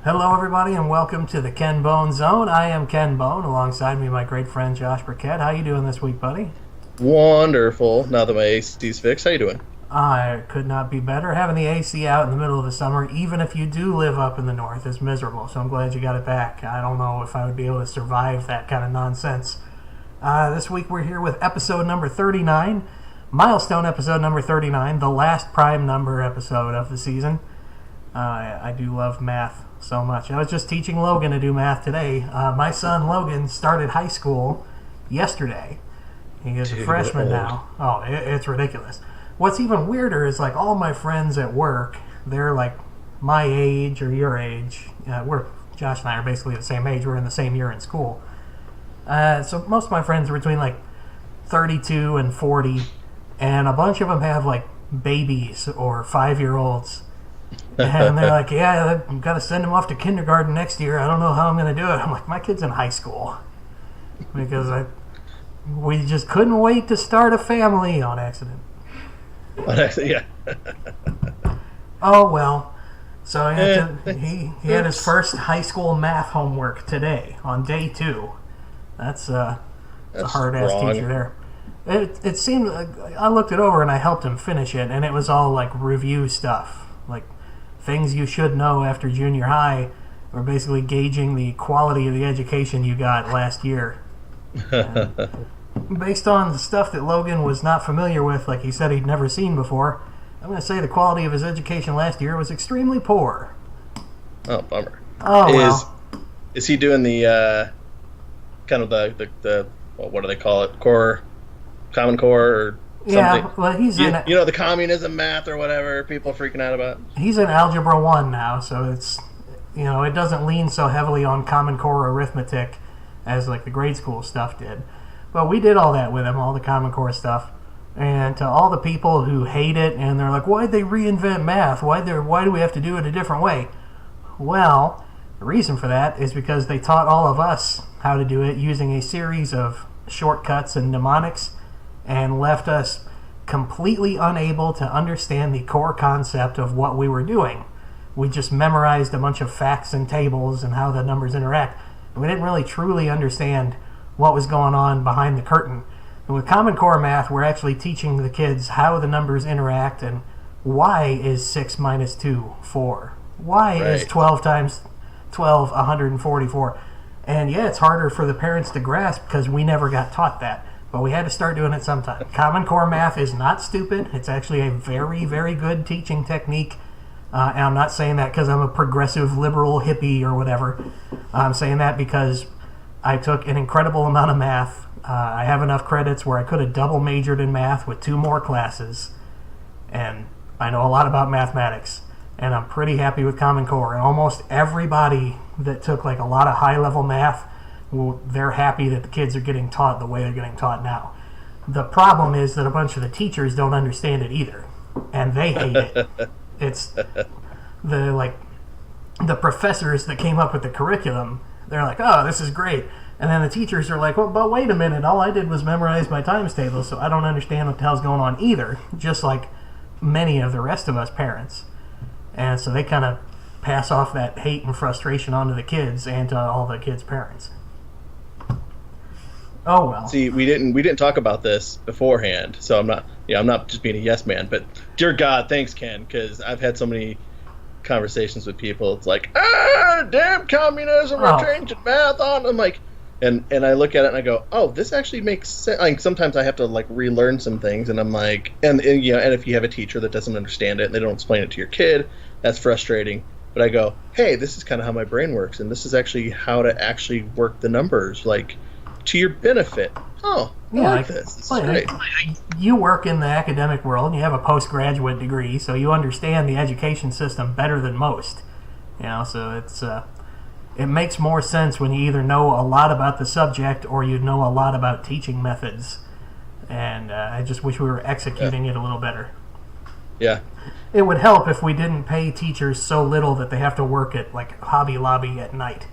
Hello, everybody, and welcome to the Ken Bone Zone. I am Ken Bone. Alongside me, my great friend Josh Burkett. How you doing this week, buddy? Wonderful. Now that my AC's fixed, how you doing? I could not be better. Having the AC out in the middle of the summer, even if you do live up in the north, is miserable. So I'm glad you got it back. I don't know if I would be able to survive that kind of nonsense. This week we're here with episode number 39, milestone episode number 39, the last prime number episode of the season. I do love math so much. I was just teaching Logan to do math today. My son Logan started high school yesterday. He is a Dude, we're freshman old. now. Oh, it's ridiculous. What's even weirder is like all my friends at work, they're like my age or your age. Josh and I are basically the same age. We're in the same year in school. So most of my friends are between like 32 and 40, and a bunch of them have like babies or 5-year-olds. And they're like, yeah, I've got to send him off to kindergarten next year. I don't know how I'm going to do it. I'm like, my kid's in high school. We just couldn't wait to start a family on accident. Yeah. Oh, well. So he had his Oops. first high school math homework today on day 2. That's a That's hard-ass wrong. teacher there. It seemed, I looked it over and I helped him finish it, and it was all like review stuff. Like things you should know after junior high, or basically gauging the quality of the education you got last year. Based on the stuff that Logan was not familiar with, like he said he'd never seen before, I'm going to say the quality of his education last year was extremely poor. Oh, bummer. Oh, Is well. is he doing the kind of the well, what do they call it? Common Core or something? Yeah, well, You know the communism math or whatever people are freaking out about. he's in Algebra 1 now, so it doesn't lean so heavily on Common Core arithmetic as like the grade school stuff did. But we did all that with him, all the Common Core stuff. And to all the people who hate it and they're like, why'd they reinvent math? Why do we have to do it a different way? Well, the reason for that is because they taught all of us how to do it using a series of shortcuts and mnemonics and left us completely unable to understand the core concept of what we were doing. We just memorized a bunch of facts and tables and how the numbers interact. And we didn't really truly understand what was going on behind the curtain. And with Common Core math, we're actually teaching the kids how the numbers interact and why is 6 minus 2 4? Why is Right. 12 times 12 144? And yeah, it's harder for the parents to grasp because we never got taught that. But we had to start doing it sometime. Common Core math is not stupid. It's actually a very, very good teaching technique. And I'm not saying that because I'm a progressive liberal hippie or whatever. I'm saying that because I took an incredible amount of math. I have enough credits where I could have double majored in math with 2 more classes. And I know a lot about mathematics. And I'm pretty happy with Common Core. And almost everybody that took like a lot of high level math, well, they're happy that the kids are getting taught the way they're getting taught now. The problem is that a bunch of the teachers don't understand it either. And they hate it. It's the professors that came up with the curriculum. They're like, oh, this is great. And then the teachers are like, well, but wait a minute. All I did was memorize my times table, so I don't understand what the hell's going on either. Just like many of the rest of us parents. And so they kind of pass off that hate and frustration onto the kids and to all the kids' parents. Oh well. See, we didn't talk about this beforehand, so I'm not just being a yes man, but dear God, thanks Ken, because I've had so many conversations with people. It's like, damn communism, Oh. we're changing math on. I'm like, and I look at it and I go, oh, this actually makes sense. Like sometimes I have to like relearn some things, and I'm like, and and if you have a teacher that doesn't understand it and they don't explain it to your kid, that's frustrating. But I go, hey, this is kind of how my brain works, and this is actually how to actually work the numbers, like to your benefit. Oh, I like this. This is great. You work in the academic world and you have a postgraduate degree, so you understand the education system better than most. So it makes more sense when you either know a lot about the subject or you know a lot about teaching methods. And I just wish we were executing it a little better. Yeah. It would help if we didn't pay teachers so little that they have to work at like Hobby Lobby at night.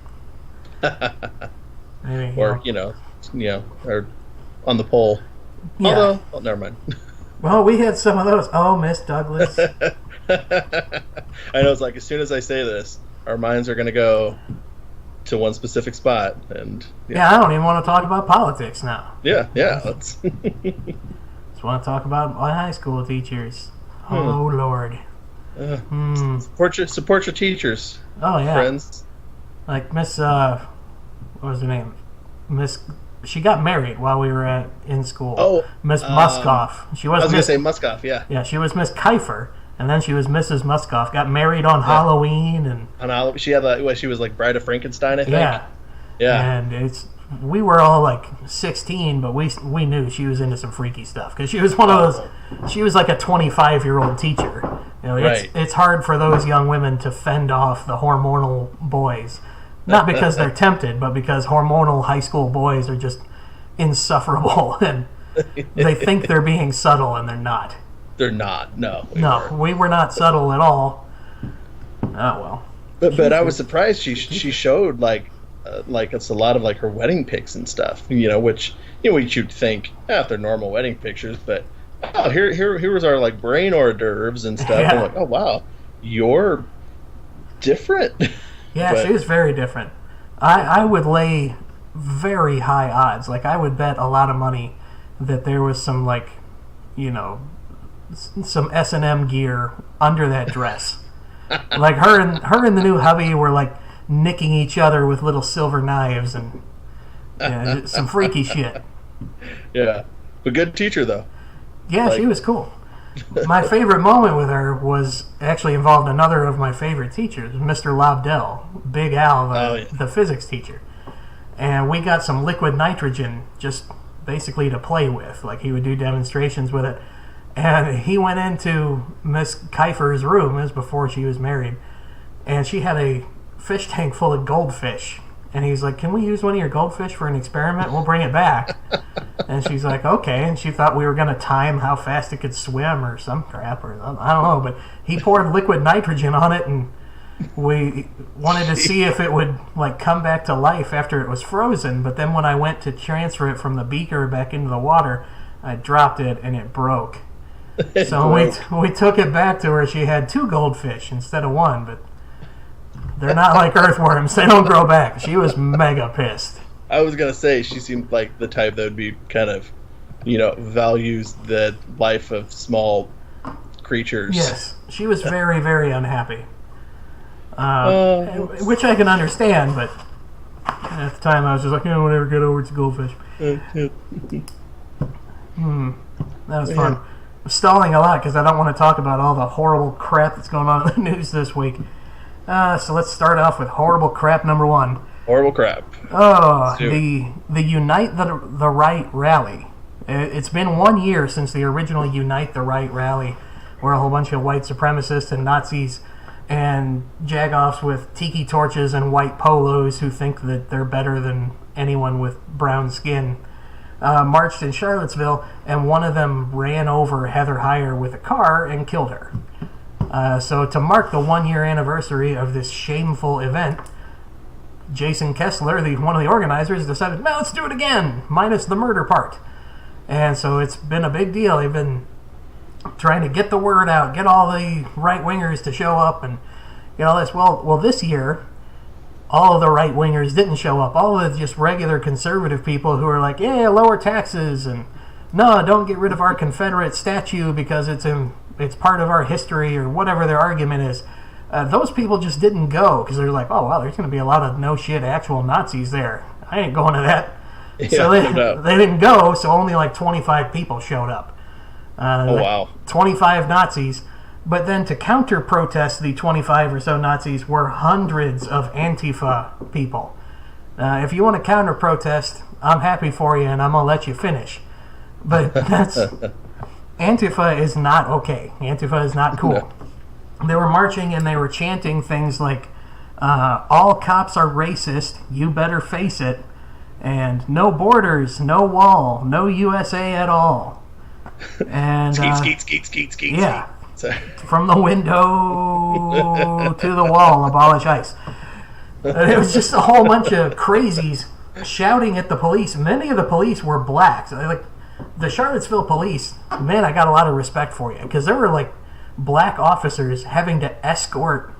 Maybe, Or or on the pole. yeah. Although, oh, never mind. Well, we had some of those. Oh, Miss Douglas. I know, it's like as soon as I say this, our minds are going to go to one specific spot, and Yeah, I don't even want to talk about politics now. yeah. Let's. Just want to talk about my high school teachers. Oh Lord. Support your teachers. Oh yeah. Friends. Like Miss what was her name? Miss. She got married while we were in school. Oh, Miss Muskoff. She was. I was going to say Muskoff. Yeah. Yeah, she was Miss Kiefer, and then she was Mrs. Muskoff. Got married on Halloween, and On Halloween, she had she was like Bride of Frankenstein, I think. Yeah. And we were all like 16, but we knew she was into some freaky stuff because she was one of those. She was like a 25-year-old teacher. It's hard for those young women to fend off the hormonal boys, not because they're tempted, but because hormonal high school boys are just insufferable, and they think they're being subtle, and they're not. They're not. No. We were not subtle at all. Oh well. But I was surprised she showed like it's a lot of like her wedding pics and stuff, which you'd think if they're normal wedding pictures, but here was our like brain hors d'oeuvres and stuff. Yeah. I'm like, oh wow, you're different. Yeah, she was very different. I would lay very high odds, like I would bet a lot of money that there was some like some S&M gear under that dress. Like her and the new hubby were like nicking each other with little silver knives and some freaky shit. Yeah, but good teacher though. Yeah, she was cool. My favorite moment with her was actually involved another of my favorite teachers, Mr. Lobdell, Big Al, the physics teacher. And we got some liquid nitrogen just basically to play with. Like he would do demonstrations with it. And he went into Miss Kiefer's room, as before she was married, and she had a fish tank full of goldfish. And he's like, "Can we use one of your goldfish for an experiment? We'll bring it back." And she's like, "Okay." And she thought we were going to time how fast it could swim or some crap, or I don't know. But he poured liquid nitrogen on it, and we wanted to see if it would like come back to life after it was frozen. But then when I went to transfer it from the beaker back into the water, I dropped it and it broke. So we took it back to her. She had 2 goldfish instead of 1, but they're not like earthworms. They don't grow back. She was mega pissed. I was going to say, she seemed like the type that would be kind of, values the life of small creatures. Yes. She was very, very unhappy. Which I can understand, but at the time I was just like, whatever, get over to goldfish. That was fun. I'm stalling a lot because I don't want to talk about all the horrible crap that's going on in the news this week. So let's start off with horrible crap number 1. Horrible crap. Oh, the Unite the Right rally. It's been 1 year since the original Unite the Right rally, where a whole bunch of white supremacists and Nazis and jagoffs with tiki torches and white polos who think that they're better than anyone with brown skin marched in Charlottesville, and one of them ran over Heather Heyer with a car and killed her. So to mark the 1 year anniversary of this shameful event, Jason Kessler, one of the organizers, decided, no, let's do it again, minus the murder part. And so it's been a big deal. They've been trying to get the word out, get all the right-wingers to show up and get all this. Well, this year, all of the right-wingers didn't show up. All of the just regular conservative people who are like, yeah, lower taxes, and no, don't get rid of our Confederate statue because it's part of our history, or whatever their argument is. Those people just didn't go because they're like, oh, wow, there's going to be a lot of no-shit actual Nazis there. I ain't going to that. Yeah, so they didn't go, so only like 25 people showed up. Wow. 25 Nazis. But then to counter-protest the 25 or so Nazis were hundreds of Antifa people. If you want to counter-protest, I'm happy for you, and I'm going to let you finish. But Antifa is not okay. Antifa is not cool. No. They were marching and they were chanting things like, all cops are racist, you better face it, and no borders, no wall, no USA at all. And skeet. Yeah. From the window to the wall, abolish ICE. It was just a whole bunch of crazies shouting at the police. Many of the police were black. So like the Charlottesville police, man, I got a lot of respect for you, because there were like black officers having to escort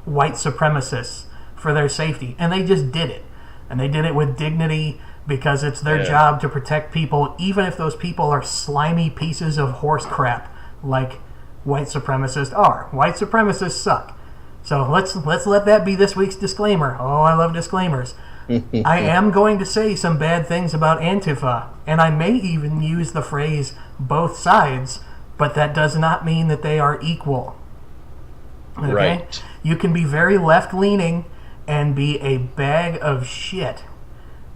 white supremacists for their safety, and they just did it. And they did it with dignity because it's their job to protect people, even if those people are slimy pieces of horse crap like white supremacists are. White supremacists suck. So let's let that be this week's disclaimer. Oh, I love disclaimers. I am going to say some bad things about Antifa, and I may even use the phrase both sides, but that does not mean that they are equal. Okay? Right. You can be very left-leaning and be a bag of shit.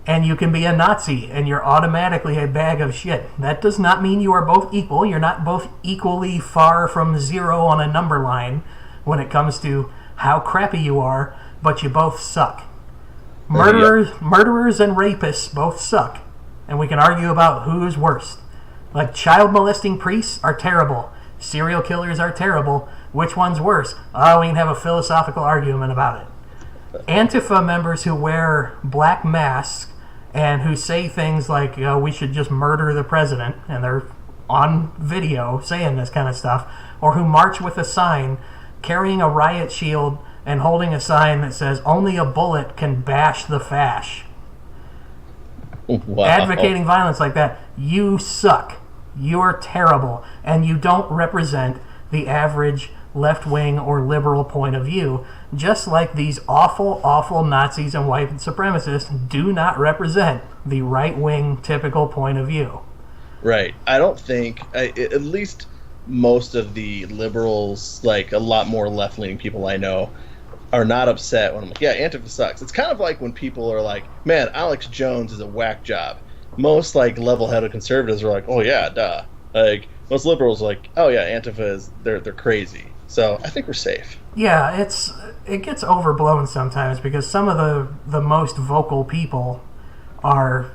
And you can be a Nazi and you're automatically a bag of shit. That does not mean you are both equal. You're not both equally far from zero on a number line when it comes to how crappy you are, but you both suck. Murderers and rapists both suck. And we can argue about who's worst. Like, child molesting priests are terrible. Serial killers are terrible. Which one's worse? Oh, we can have a philosophical argument about it. Antifa members who wear black masks and who say things like, we should just murder the president, and they're on video saying this kind of stuff, or who march with a sign carrying a riot shield and holding a sign that says, only a bullet can bash the fash. Wow. Advocating violence like that, you suck. You're terrible, and you don't represent the average left-wing or liberal point of view, just like these awful, awful Nazis and white supremacists do not represent the right-wing typical point of view. Right. I don't think, at least most of the liberals, like a lot more left-leaning people I know, are not upset when I'm like, yeah, Antifa sucks. It's kind of like when people are like, man, Alex Jones is a whack job. Most like level-headed conservatives are like, oh yeah, duh. Like most liberals are like, oh yeah, Antifa is they're crazy. So I think we're safe. Yeah, it gets overblown sometimes because some of the most vocal people are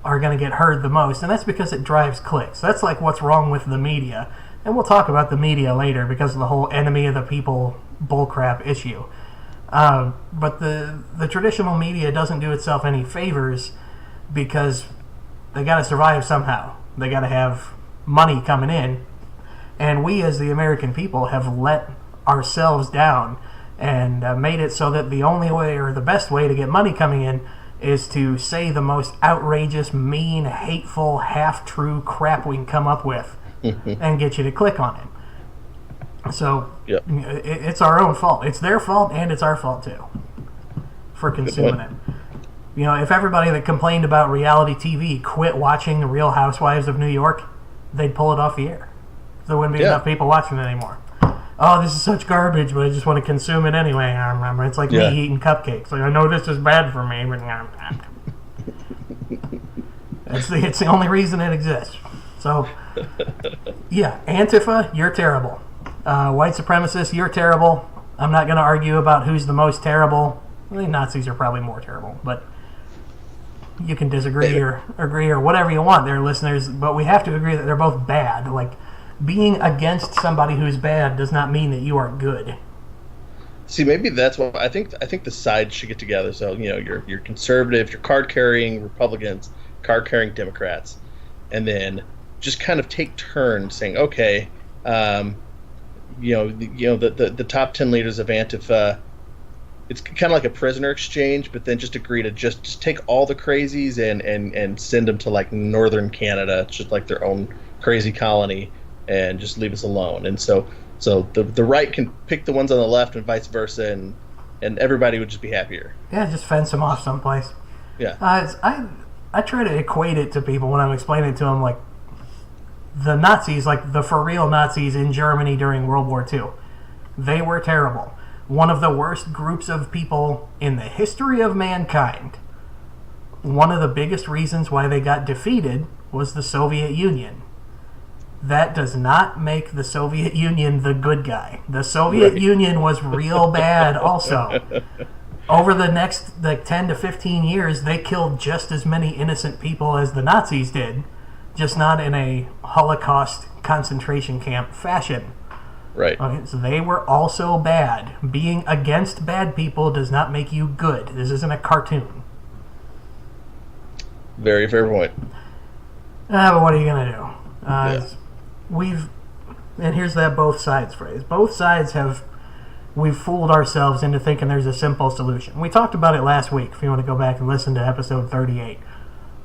going to get heard the most, and that's because it drives clicks. That's like what's wrong with the media, and we'll talk about the media later because of the whole enemy of the people bullcrap issue. But the traditional media doesn't do itself any favors because they got to survive somehow. They got to have money coming in. And we as the American people have let ourselves down and made it so that the only way or the best way to get money coming in is to say the most outrageous, mean, hateful, half-true crap we can come up with and get you to click on it. So it's our own fault. It's their fault and it's our fault too for consuming it. You know, if everybody that complained about reality TV quit watching The Real Housewives of New York, they'd pull it off the air. There wouldn't be enough people watching it anymore. Oh, this is such garbage, but I just want to consume it anyway. It's like me eating cupcakes. Like, I know this is bad for me, but it's the only reason it exists. So, yeah, Antifa, you're terrible. White supremacists, you're terrible. I'm not going to argue about who's the most terrible. I think Nazis are probably more terrible, but you can disagree or agree or whatever you want there, listeners, but we have to agree that they're both bad. Like, being against somebody who's bad does not mean that you are good. See, maybe that's what I think the sides should get together. So, you know, your conservatives, your card-carrying Republicans, card-carrying Democrats, and then just kind of take turns saying, okay, the top 10 leaders of Antifa, it's kind of like a prisoner exchange, but then just agree to just take all the crazies and send them to like northern Canada. It's just like their own crazy colony, and just leave us alone. And so the right can pick the ones on the left and vice versa, and everybody would just be happier. Yeah, just fence them off someplace. Yeah. I try to equate it to people when I'm explaining it to them, like the Nazis, like the for real Nazis in Germany during World War II. They were terrible. One of the worst groups of people in the history of mankind. One of the biggest reasons why they got defeated was the Soviet Union. That does not make the Soviet Union the good guy. The Soviet Union was real bad also. Over the next 10 to 15 years, they killed just as many innocent people as the Nazis did, just not in a Holocaust concentration camp fashion. Right. Okay, so they were also bad. Being against bad people does not make you good. This isn't a cartoon. Very fair point. But what are you going to do? And here's that both sides phrase. Both sides have we've fooled ourselves into thinking there's a simple solution. We talked about it last week, if you want to go back and listen to episode 38.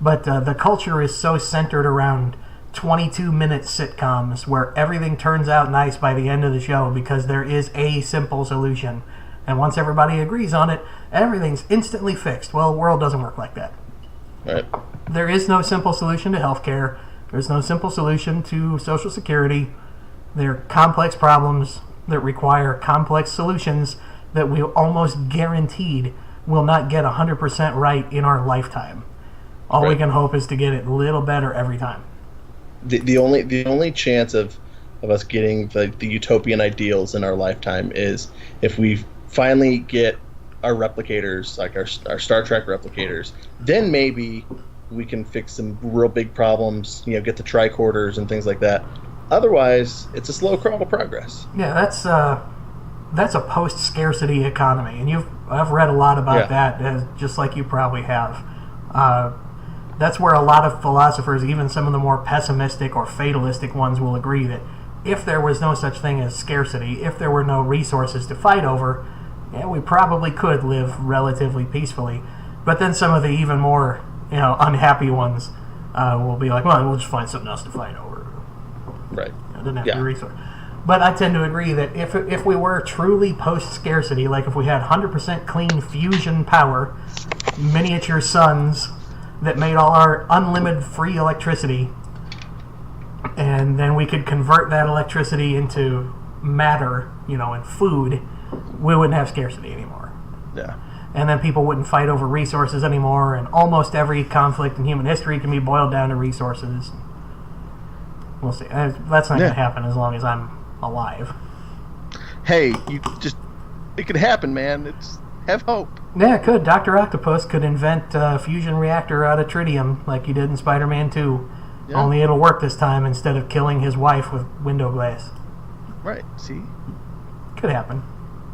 But the culture is so centered around 22-minute sitcoms where everything turns out nice by the end of the show because there is a simple solution. And once everybody agrees on it, everything's instantly fixed. Well, the world doesn't work like that. Right. There is no simple solution to healthcare. There's no simple solution to Social Security. They're complex problems that require complex solutions that we almost guaranteed will not get 100% right in our lifetime. All we can hope is to get it a little better every time. The only chance of us getting the utopian ideals in our lifetime is if we finally get our replicators, like our Star Trek replicators. Then maybe we can fix some real big problems, get the tricorders and things like that. Otherwise, it's a slow crawl to progress. Yeah, that's a post-scarcity economy, and I've read a lot about that, just like you probably have. That's where a lot of philosophers, even some of the more pessimistic or fatalistic ones, will agree that if there was no such thing as scarcity, if there were no resources to fight over, we probably could live relatively peacefully. But then some of the even more unhappy ones will be like, well, we'll just find something else to fight over. Right. Doesn't have to be resource. But I tend to agree that if we were truly post-scarcity, like if we had 100% clean fusion power, miniature suns that made all our unlimited free electricity, and then we could convert that electricity into matter, and food, we wouldn't have scarcity anymore. Yeah. And then people wouldn't fight over resources anymore, and almost every conflict in human history can be boiled down to resources. We'll see. That's not going to happen as long as I'm alive. Hey, it could happen, man. Have hope. Yeah, it could. Dr. Octopus could invent a fusion reactor out of tritium like he did in Spider-Man 2. Yeah. Only it'll work this time instead of killing his wife with window glass. Right, see? Could happen.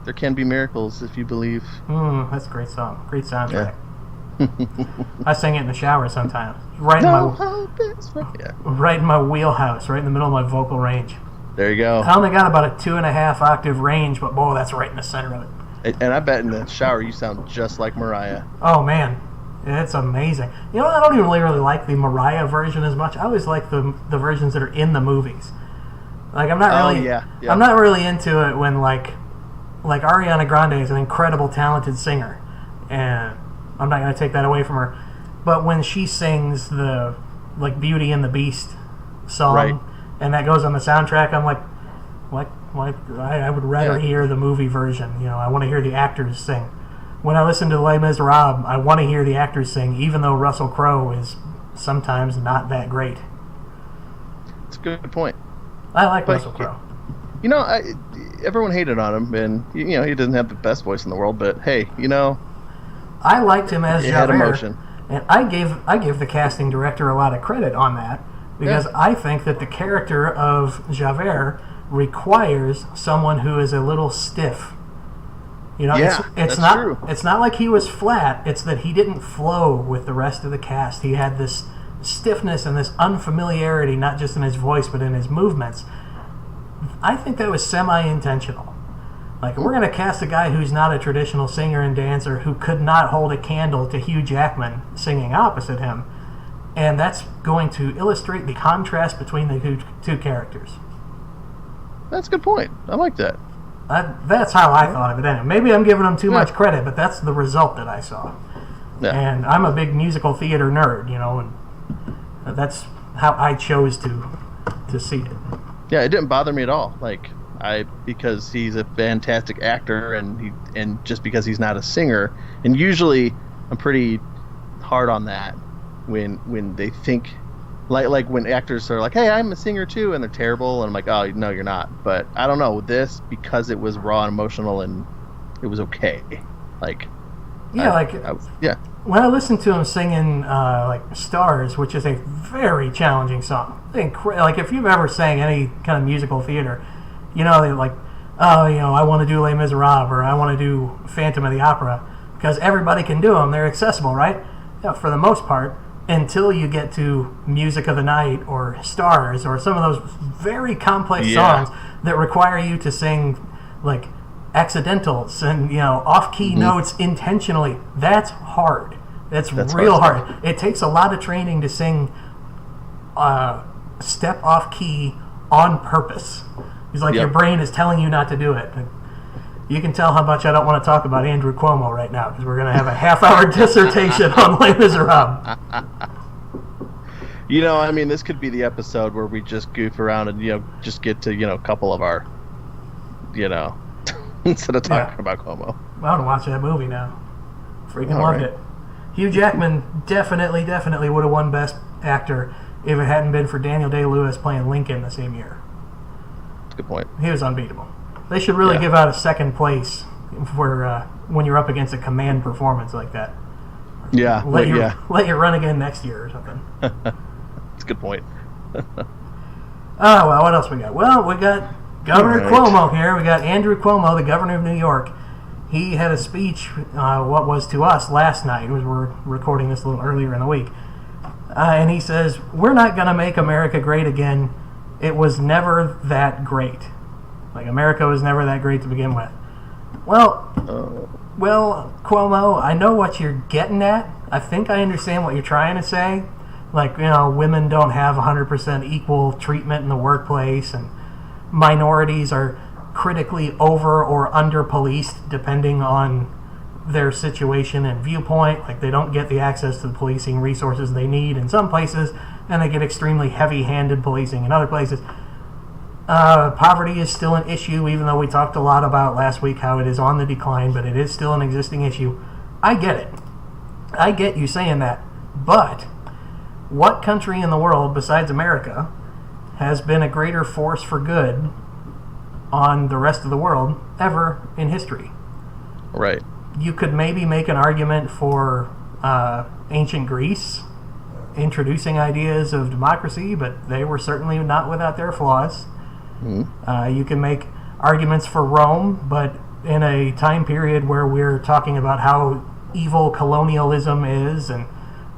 There can be miracles if you believe. That's a great song. Great soundtrack. Yeah. I sing it in the shower sometimes. Right in my wheelhouse, right in the middle of my vocal range. There you go. I only got about a 2.5 octave range, but boy, that's right in the center of it. And I bet in the shower you sound just like Mariah. Oh, man. It's amazing. I don't even really like the Mariah version as much. I always like the versions that are in the movies. Like, I'm not really I'm not really into it when, like Ariana Grande is an incredible, talented singer. And I'm not going to take that away from her. But when she sings the, Beauty and the Beast song, and that goes on the soundtrack, I'm like, what? I would rather hear the movie version. I want to hear the actors sing. When I listen to Les Miserables, I want to hear the actors sing, even though Russell Crowe is sometimes not that great. That's a good point. I like Russell Crowe. Everyone hated on him, and he doesn't have the best voice in the world. But hey, I liked him as Javert, had emotion. And I give the casting director a lot of credit on that because I think that the character of Javert requires someone who is a little stiff. It's not true. It's not like he was flat. It's that he didn't flow with the rest of the cast. He had this stiffness and this unfamiliarity, not just in his voice but in his movements. I think that was semi-intentional. Like, we're going to cast a guy who's not a traditional singer and dancer, who could not hold a candle to Hugh Jackman singing opposite him, and that's going to illustrate the contrast between the two characters. That's a good point. I like that. That's how I thought of it anyway. Maybe I'm giving them too much credit, but that's the result that I saw. Yeah. And I'm a big musical theater nerd, and that's how I chose to see it. Yeah, it didn't bother me at all. Because he's a fantastic actor, and just because he's not a singer, and usually I'm pretty hard on that when they think. Like when actors are like, hey, I'm a singer too, and they're terrible, and I'm like, oh, no, you're not. But I don't know, with this, because it was raw and emotional, and it was okay. When I listened to him singing Stars, which is a very challenging song. If you've ever sang any kind of musical theater, they're like, I want to do Les Miserables, or I want to do Phantom of the Opera, because everybody can do them. They're accessible, right? Yeah, for the most part. Until you get to Music of the Night or Stars or some of those very complex songs that require you to sing accidentals and off-key notes intentionally. That's hard. That's real hard. It takes a lot of training to sing step off key on purpose. It's like your brain is telling you not to do it. You can tell how much I don't want to talk about Andrew Cuomo right now because we're going to have a half-hour dissertation on Les Miserables. I mean, this could be the episode where we just goof around and just get to a couple of our instead of talking about Cuomo. I want to watch that movie now. Freaking loved it. Hugh Jackman definitely would have won Best Actor if it hadn't been for Daniel Day-Lewis playing Lincoln the same year. That's a good point. He was unbeatable. They should really give out a second place for when you're up against a command performance like that. Yeah. Let you run again next year or something. That's a good point. Well, what else we got? Well, we got Governor Cuomo here. We got Andrew Cuomo, the governor of New York. He had a speech, what was to us last night, we're recording this a little earlier in the week, and he says, we're not going to make America great again. It was never that great. Like, America was never that great to begin with. Well, Cuomo, I know what you're getting at. I think I understand what you're trying to say. Like, women don't have 100% equal treatment in the workplace, and minorities are critically over or under policed depending on their situation and viewpoint. Like, they don't get the access to the policing resources they need in some places, and they get extremely heavy-handed policing in other places. Poverty is still an issue, even though we talked a lot about last week how it is on the decline, but it is still an existing issue. I get it. I get you saying that. But what country in the world besides America has been a greater force for good on the rest of the world ever in history? Right. You could maybe make an argument for ancient Greece introducing ideas of democracy, but they were certainly not without their flaws. You can make arguments for Rome, but in a time period where we're talking about how evil colonialism is and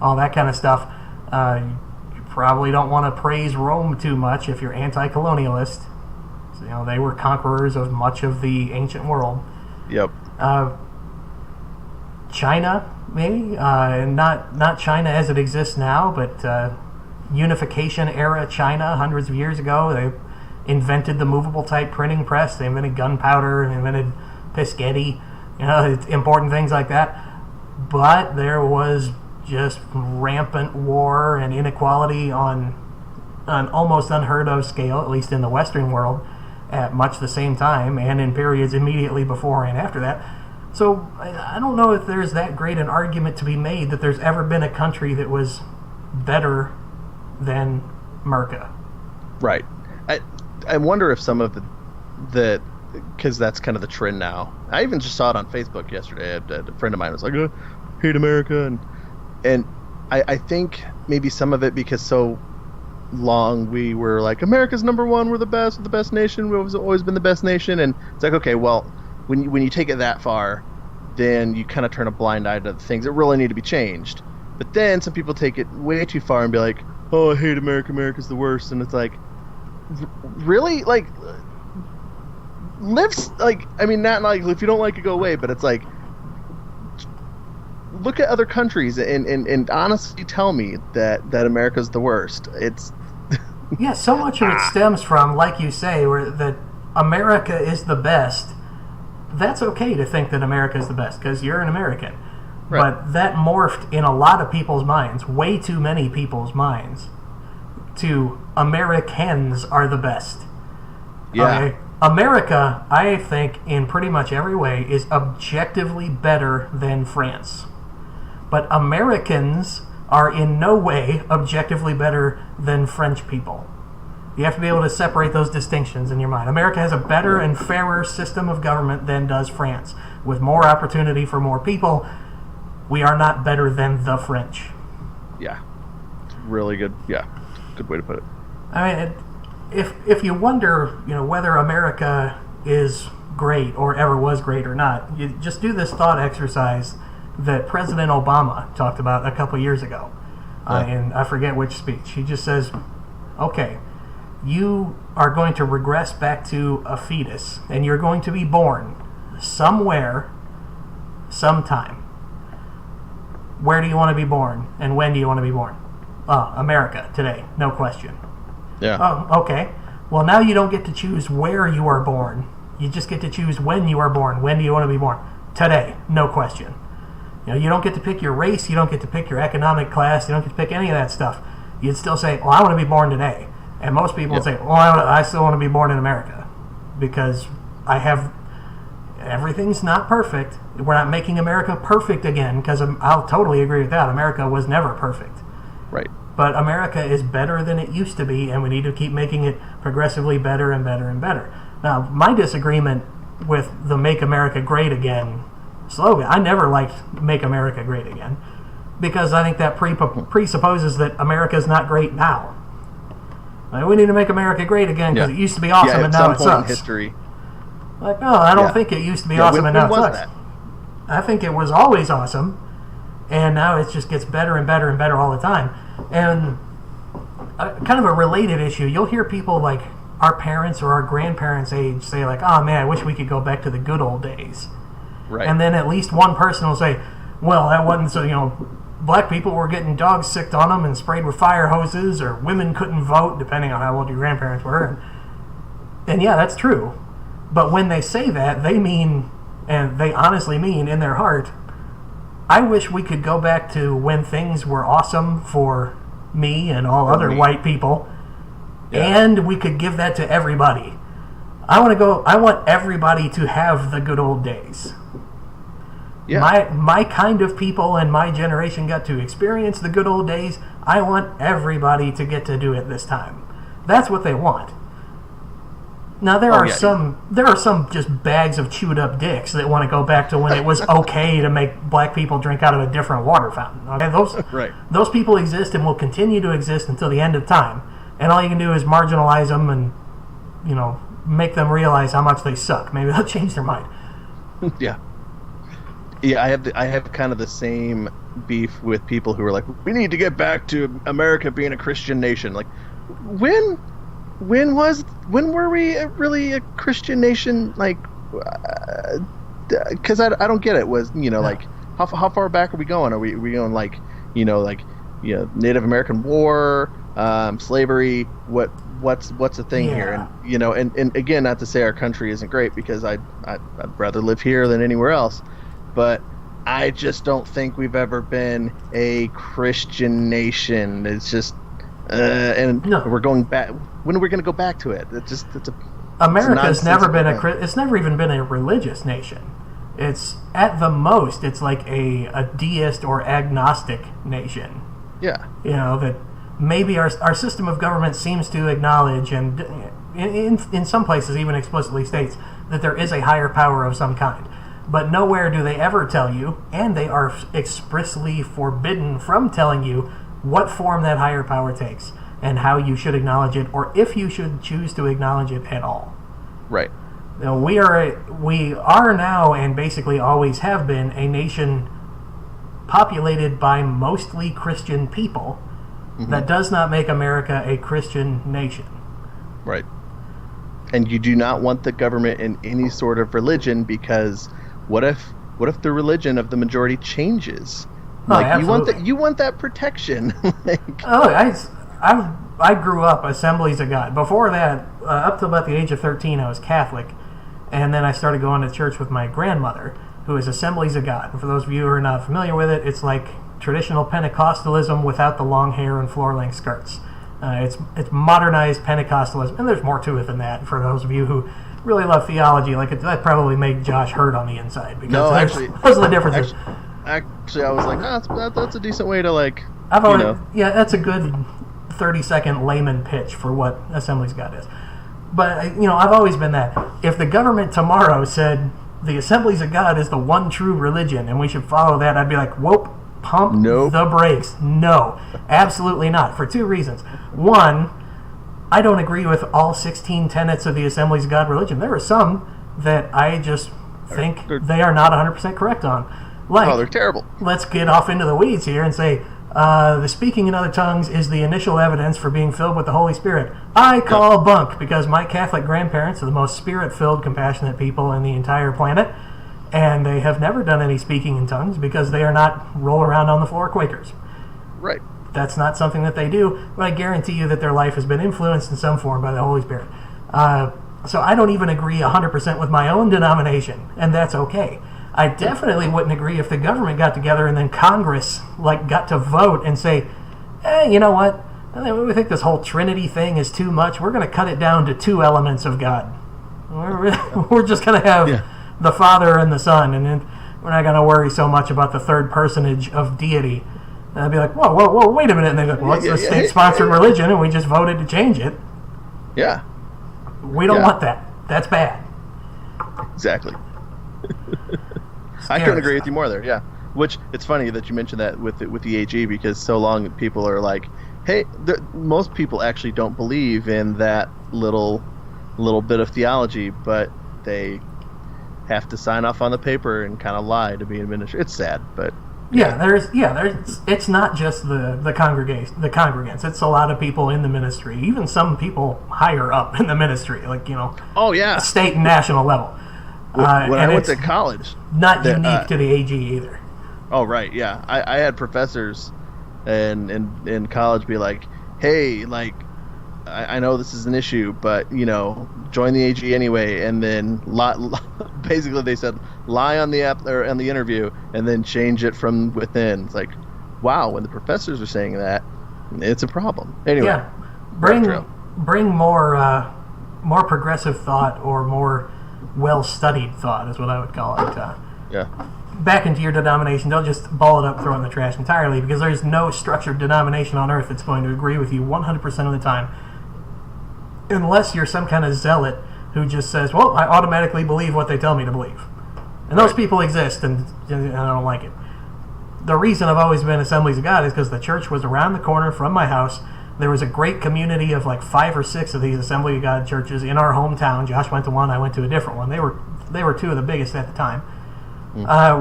all that kind of stuff, you probably don't want to praise Rome too much if you're anti-colonialist. So, they were conquerors of much of the ancient world. Yep. China, maybe, not China as it exists now, but unification era China hundreds of years ago. They invented the movable type printing press. They invented gunpowder. They invented Piscetti. Important things like that. But there was just rampant war and inequality on an almost unheard of scale, at least in the Western world, at much the same time, and in periods immediately before and after that. So I don't know if there's that great an argument to be made that there's ever been a country that was better than America. Right. I wonder if some of the because that's kind of the trend now. I even just saw it on Facebook yesterday. A friend of mine was like, hate America, and I think maybe some of it because so long we were like, America's number one, we're the best nation, we've always been the best nation, and it's like, okay, well, when you take it that far, then you kind of turn a blind eye to the things that really need to be changed. But then some people take it way too far and be like, oh, I hate America, America's the worst, and it's like, really? Like, not like, if you don't like it, go away, but it's like, look at other countries and honestly tell me that America's the worst. It's yeah, so much of it stems from, like you say, where that America is the best. That's okay to think that America is the best because you're an American. Right. But that morphed in a lot of people's minds, way too many people's minds, to Americans are the best. Yeah. Okay? America, I think, in pretty much every way, is objectively better than France. But Americans are in no way objectively better than French people. You have to be able to separate those distinctions in your mind. America has a better and fairer system of government than does France. With more opportunity for more people, we are not better than the French. Yeah. Really good. Yeah. Good way to put it. I mean, if you wonder, whether America is great or ever was great or not, you just do this thought exercise that President Obama talked about a couple years ago. And I forget which speech. He just says, okay, you are going to regress back to a fetus, and you're going to be born somewhere, sometime. Where do you want to be born, and when do you want to be born? America, today, no question. Yeah. Oh, okay. Well, now you don't get to choose where you are born. You just get to choose when you are born. When do you want to be born? Today, no question. You don't get to pick your race. You don't get to pick your economic class. You don't get to pick any of that stuff. You'd still say, well, I want to be born today. And most people would say, well, I still want to be born in America because everything's not perfect. We're not making America perfect again, because I'll totally agree with that. America was never perfect. Right. But America is better than it used to be, and we need to keep making it progressively better and better and better. Now, my disagreement with the Make America Great Again slogan, I never liked Make America Great Again, because I think that presupposes that America is not great now. Like, we need to make America great again because it used to be awesome and now it sucks. In history. Like, no, I don't think it used to be awesome and now it sucks. That? I think it was always awesome, and now it just gets better and better and better all the time. And kind of a related issue, you'll hear people like our parents or our grandparents' age say like, oh man, I wish we could go back to the good old days. Right. And then at least one person will say, well, that wasn't so, black people were getting dogs sicked on them and sprayed with fire hoses, or women couldn't vote, depending on how old your grandparents were. And yeah, that's true. But when they say that, they mean, and they honestly mean in their heart, I wish we could go back to when things were awesome for me and all other white people, and we could give that to everybody. I want everybody to have the good old days. Yeah. My kind of people and my generation got to experience the good old days. I want everybody to get to do it this time. That's what they want. Now there are some just bags of chewed up dicks that want to go back to when it was okay to make black people drink out of a different water fountain. Okay, those people exist and will continue to exist until the end of time. And all you can do is marginalize them and make them realize how much they suck. Maybe they'll change their mind. Yeah. Yeah, I have kind of the same beef with people who are like, we need to get back to America being a Christian nation. Like, when were we really a Christian nation? Like, because I don't get it. Was like how far back are we going? Are we going like Native American War, slavery? What's the thing here? And and again, not to say our country isn't great, because I'd rather live here than anywhere else. But I just don't think we've ever been a Christian nation. It's just, we're going back. When are we going to go back to it? America's never been it's never even been a religious nation. It's at the most, it's like a deist or agnostic nation. Yeah. That maybe our system of government seems to acknowledge, and in some places even explicitly states that there is a higher power of some kind. But nowhere do they ever tell you, and they are expressly forbidden from telling you what form that higher power takes and how you should acknowledge it, or if you should choose to acknowledge it at all. Right. We are now, and basically always have been, a nation populated by mostly Christian people. Mm-hmm. That does not make America a Christian nation. Right. And you do not want the government in any sort of religion, because what if the religion of the majority changes? Like, you want that protection. I grew up Assemblies of God. Before that, up to about the age of 13, I was Catholic, and then I started going to church with my grandmother, who is Assemblies of God. And for those of you who are not familiar with it, it's like traditional Pentecostalism without the long hair and floor-length skirts. It's modernized Pentecostalism, and there's more to it than that. For those of you who really love theology, that probably made Josh hurt on the inside, because those are the differences. Actually, I was like, that's a decent way to yeah, that's a good 30-second layman pitch for what Assemblies of God is. But I've always been that. If the government tomorrow said the Assemblies of God is the one true religion and we should follow that, I'd be like, whoop. Pump the brakes. No, absolutely not. For two reasons. One, I don't agree with all 16 tenets of the Assemblies of God religion. There are some that I just think they are not 100% correct on. They're terrible. Let's get off into the weeds here and say, the speaking in other tongues is the initial evidence for being filled with the Holy Spirit. I call bunk, because my Catholic grandparents are the most spirit-filled, compassionate people on the entire planet. And they have never done any speaking in tongues because they are not roll around on the floor Quakers. Right. That's not something that they do, but I guarantee you that their life has been influenced in some form by the Holy Spirit. So I don't even agree 100% with my own denomination, and that's okay. I definitely wouldn't agree if the government got together and then Congress got to vote and say, you know what? We think this whole Trinity thing is too much. We're going to cut it down to 2 elements of God. We're just going to have the Father and the Son, and then we're not going to worry so much about the third personage of deity. And I'd be like, whoa, wait a minute. And they'd be like, well, it's a state-sponsored religion, and we just voted to change it. Yeah. We don't want that. That's bad. Exactly. I couldn't agree with you more there, yeah. Which, it's funny that you mentioned that with the AG, because so long people are like, hey, most people actually don't believe in that little bit of theology, but they have to sign off on the paper and kind of lie to be an administrator. It's sad, but... there's it's not just the congregants. It's a lot of people in the ministry, even some people higher up in the ministry, state and national level. When I went to college, not unique to the AG either. Oh right, yeah. I had professors in college be like, hey, I know this is an issue, but join the AG anyway, and then basically they said lie on the app or on the interview, and then change it from within. It's like, wow, when the professors are saying that, it's a problem. Anyway, bring more progressive thought or more well-studied thought is what I would call it. Back into your denomination. Don't just ball it up, throw it in the trash entirely, because there's no structured denomination on earth that's going to agree with you 100% of the time. Unless you're some kind of zealot who just says, well, I automatically believe what they tell me to believe. And those people exist, and I don't like it. The reason I've always been Assemblies of God is because the church was around the corner from my house. There was a great community of 5 or 6 of these Assembly of God churches in our hometown. Josh went to one, I went to a different one. They were 2 of the biggest at the time.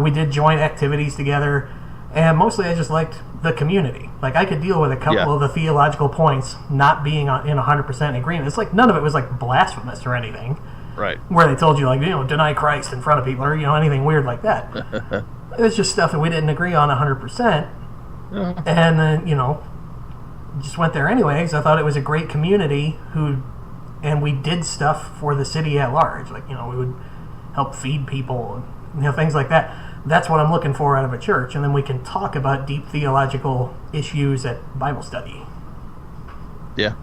We did joint activities together, and mostly I just liked the community. I could deal with a couple of the theological points not being in 100% agreement. It's none of it was blasphemous or anything. Right. Where they told you deny Christ in front of people or anything weird like that. It was just stuff that we didn't agree on 100%. And then just went there anyways. I thought it was a great community and we did stuff for the city at large. We would help feed people and things like that. That's what I'm looking for out of a church, and then we can talk about deep theological issues at Bible study. Yeah.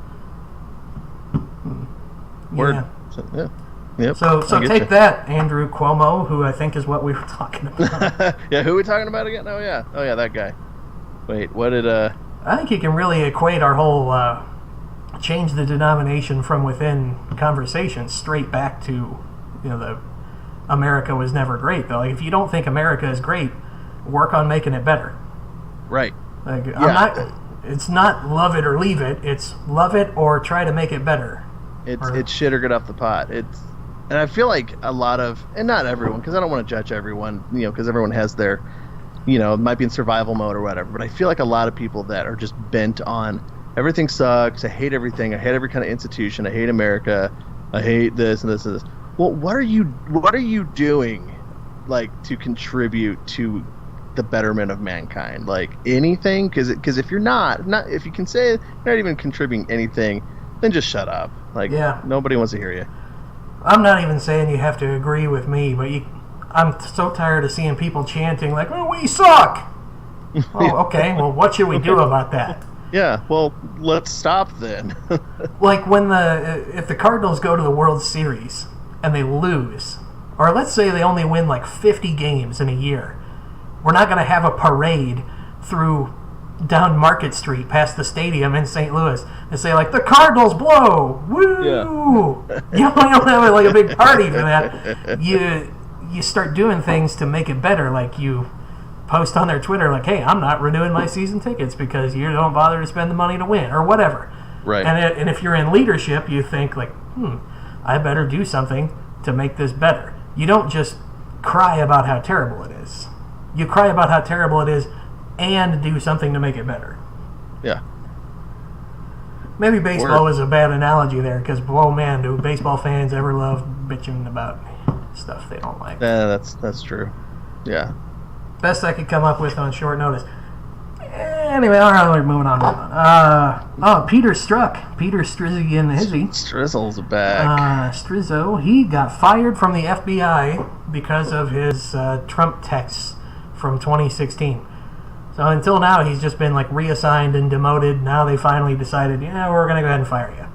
Word. Yeah. Yep. So take that, Andrew Cuomo, who I think is what we were talking about. Yeah, who are we talking about again? Oh yeah, that guy. Wait, what did I think you can really equate our whole change the denomination from within conversation straight back to the America was never great, though. If you don't think America is great, work on making it better. Right. It's not love it or leave it. It's love it or try to make it better. It's shit or get off the pot. And I feel like a lot of, and not everyone, because I don't want to judge everyone, because everyone has their, might be in survival mode or whatever. But I feel like a lot of people that are just bent on everything sucks. I hate everything. I hate every kind of institution. I hate America. I hate this and this and this. Well, what are you doing, to contribute to the betterment of mankind? Anything? Because if you're not, if you can say you're not even contributing anything, then just shut up. Nobody wants to hear you. I'm not even saying you have to agree with me, but I'm so tired of seeing people chanting "Oh, we suck." Oh, okay. Well, what should we do about that? Yeah, well, let's stop then. If the Cardinals go to the World Series and they lose, or let's say they only win 50 games in a year, we're not going to have a parade down Market Street past the stadium in St. Louis and say the Cardinals blow, woo! Yeah. You don't have a big party for that. You start doing things to make it better, you post on their Twitter hey, I'm not renewing my season tickets because you don't bother to spend the money to win or whatever. Right. And if you're in leadership, you think I better do something to make this better. You don't just cry about how terrible it is. You cry about how terrible it is and do something to make it better. Yeah. Maybe baseball is a bad analogy there because, oh man, do baseball fans ever love bitching about stuff they don't like. Yeah, that's true. Yeah. Best I could come up with on short notice. Anyway, all right, we're moving on. Peter Strzok. Peter Strizzy and the Hizzy. Strizzle's back. Strizzo, he got fired from the FBI because of his Trump texts from 2016. So until now, he's just been like reassigned and demoted. Now they finally decided, we're going to go ahead and fire you.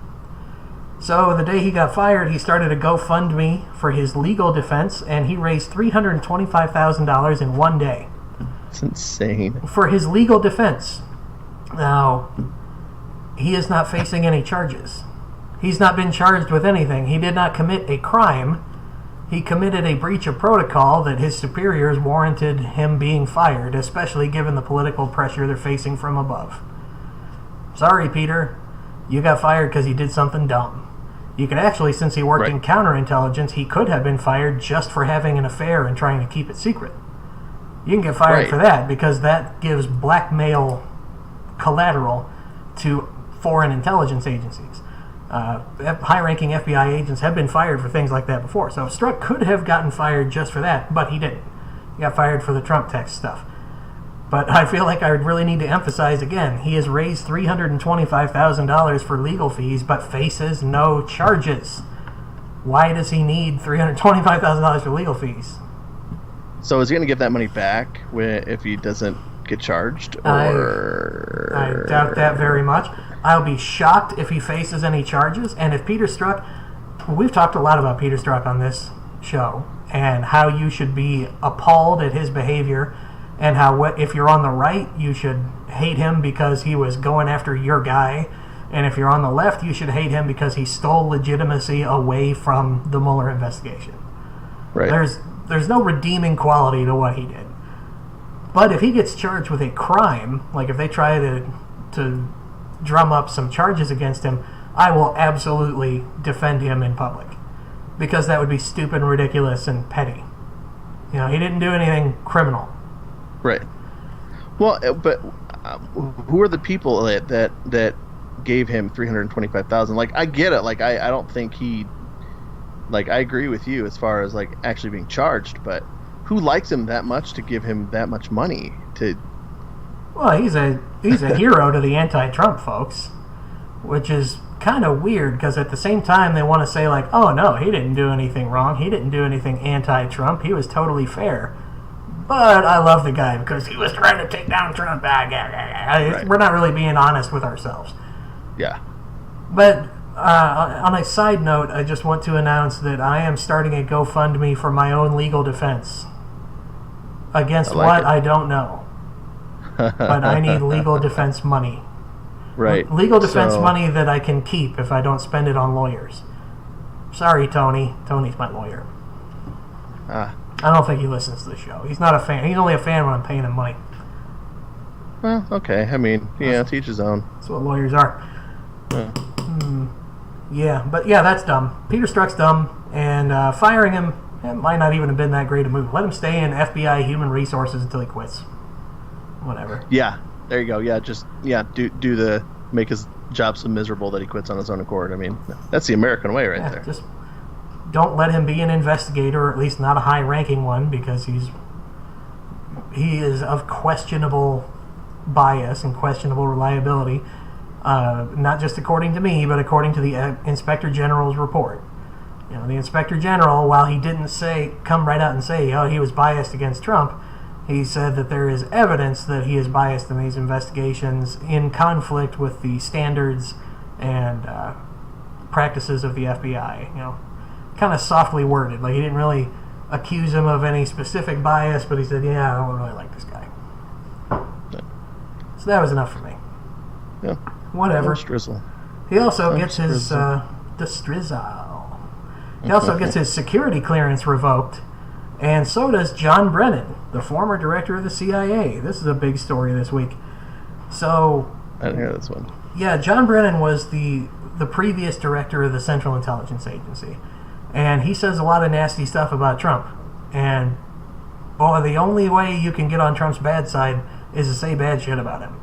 So the day he got fired, he started a GoFundMe for his legal defense, and he raised $325,000 in one day. It's insane. For his legal defense. Now, he is not facing any charges. He's not been charged with anything. He did not commit a crime. He committed a breach of protocol that his superiors warranted him being fired, especially given the political pressure they're facing from above. Sorry, Peter. You got fired because you did something dumb. You could actually, since he worked in counterintelligence, he could have been fired just for having an affair and trying to keep it secret. You can get fired for that because that gives blackmail collateral to foreign intelligence agencies. High-ranking FBI agents have been fired for things like that before. So Strzok could have gotten fired just for that, but he didn't. He got fired for the Trump text stuff. But I feel like I really need to emphasize again, he has raised $325,000 for legal fees, but faces no charges. Why does he need $325,000 for legal fees? So is he going to give that money back if he doesn't get charged? Or I doubt that very much. I'll be shocked if he faces any charges. And if Peter Strzok, we've talked a lot about Peter Strzok on this show and how you should be appalled at his behavior and how if you're on the right, you should hate him because he was going after your guy. And if you're on the left, you should hate him because he stole legitimacy away from the Mueller investigation. Right. There's no redeeming quality to what he did. But if he gets charged with a crime, like if they try to drum up some charges against him, I will absolutely defend him in public. Because that would be stupid and ridiculous and petty. He didn't do anything criminal. Right. Well, but who are the people that gave him $325,000? Like, I get it. Like, I don't think he... Like, I agree with you as far as, like, actually being charged, but who likes him that much to give him that much money to... Well, he's a hero to the anti-Trump folks, which is kind of weird, because at the same time they want to say, like, oh, no, he didn't do anything wrong. He didn't do anything anti-Trump. He was totally fair. But I love the guy because he was trying to take down Trump. Right. We're not really being honest with ourselves. Yeah. But... on a side note, I just want to announce that I am starting a GoFundMe for my own legal defense. Against what? I don't know. But I need legal defense money. Right. Legal defense money that I can keep if I don't spend it on lawyers. Sorry, Tony. Tony's my lawyer. I don't think he listens to the show. He's not a fan. He's only a fan when I'm paying him money. Well, okay. I mean, teach his own. That's what lawyers are. Yeah, but that's dumb. Peter Strzok's dumb, and firing him, it might not even have been that great a move. Let him stay in FBI Human Resources until he quits. Whatever. Yeah, there you go. Yeah, just do the make his job so miserable that he quits on his own accord. I mean, that's the American way right there. Just don't let him be an investigator, or at least not a high-ranking one, because he is of questionable bias and questionable reliability. Not just according to me, but according to the Inspector General's report. The Inspector General, while he didn't come right out and say, he was biased against Trump, he said that there is evidence that he is biased in these investigations in conflict with the standards and practices of the FBI. Kind of softly worded. Like, he didn't really accuse him of any specific bias, but he said, I don't really like this guy. So that was enough for me. Yeah. Whatever. Strizzle. He also gets his the Strizzle. He also gets his security clearance revoked, and so does John Brennan, the former director of the CIA. This is a big story this week. So I didn't hear this one. Yeah, John Brennan was the previous director of the Central Intelligence Agency, and he says a lot of nasty stuff about Trump. And boy, the only way you can get on Trump's bad side is to say bad shit about him.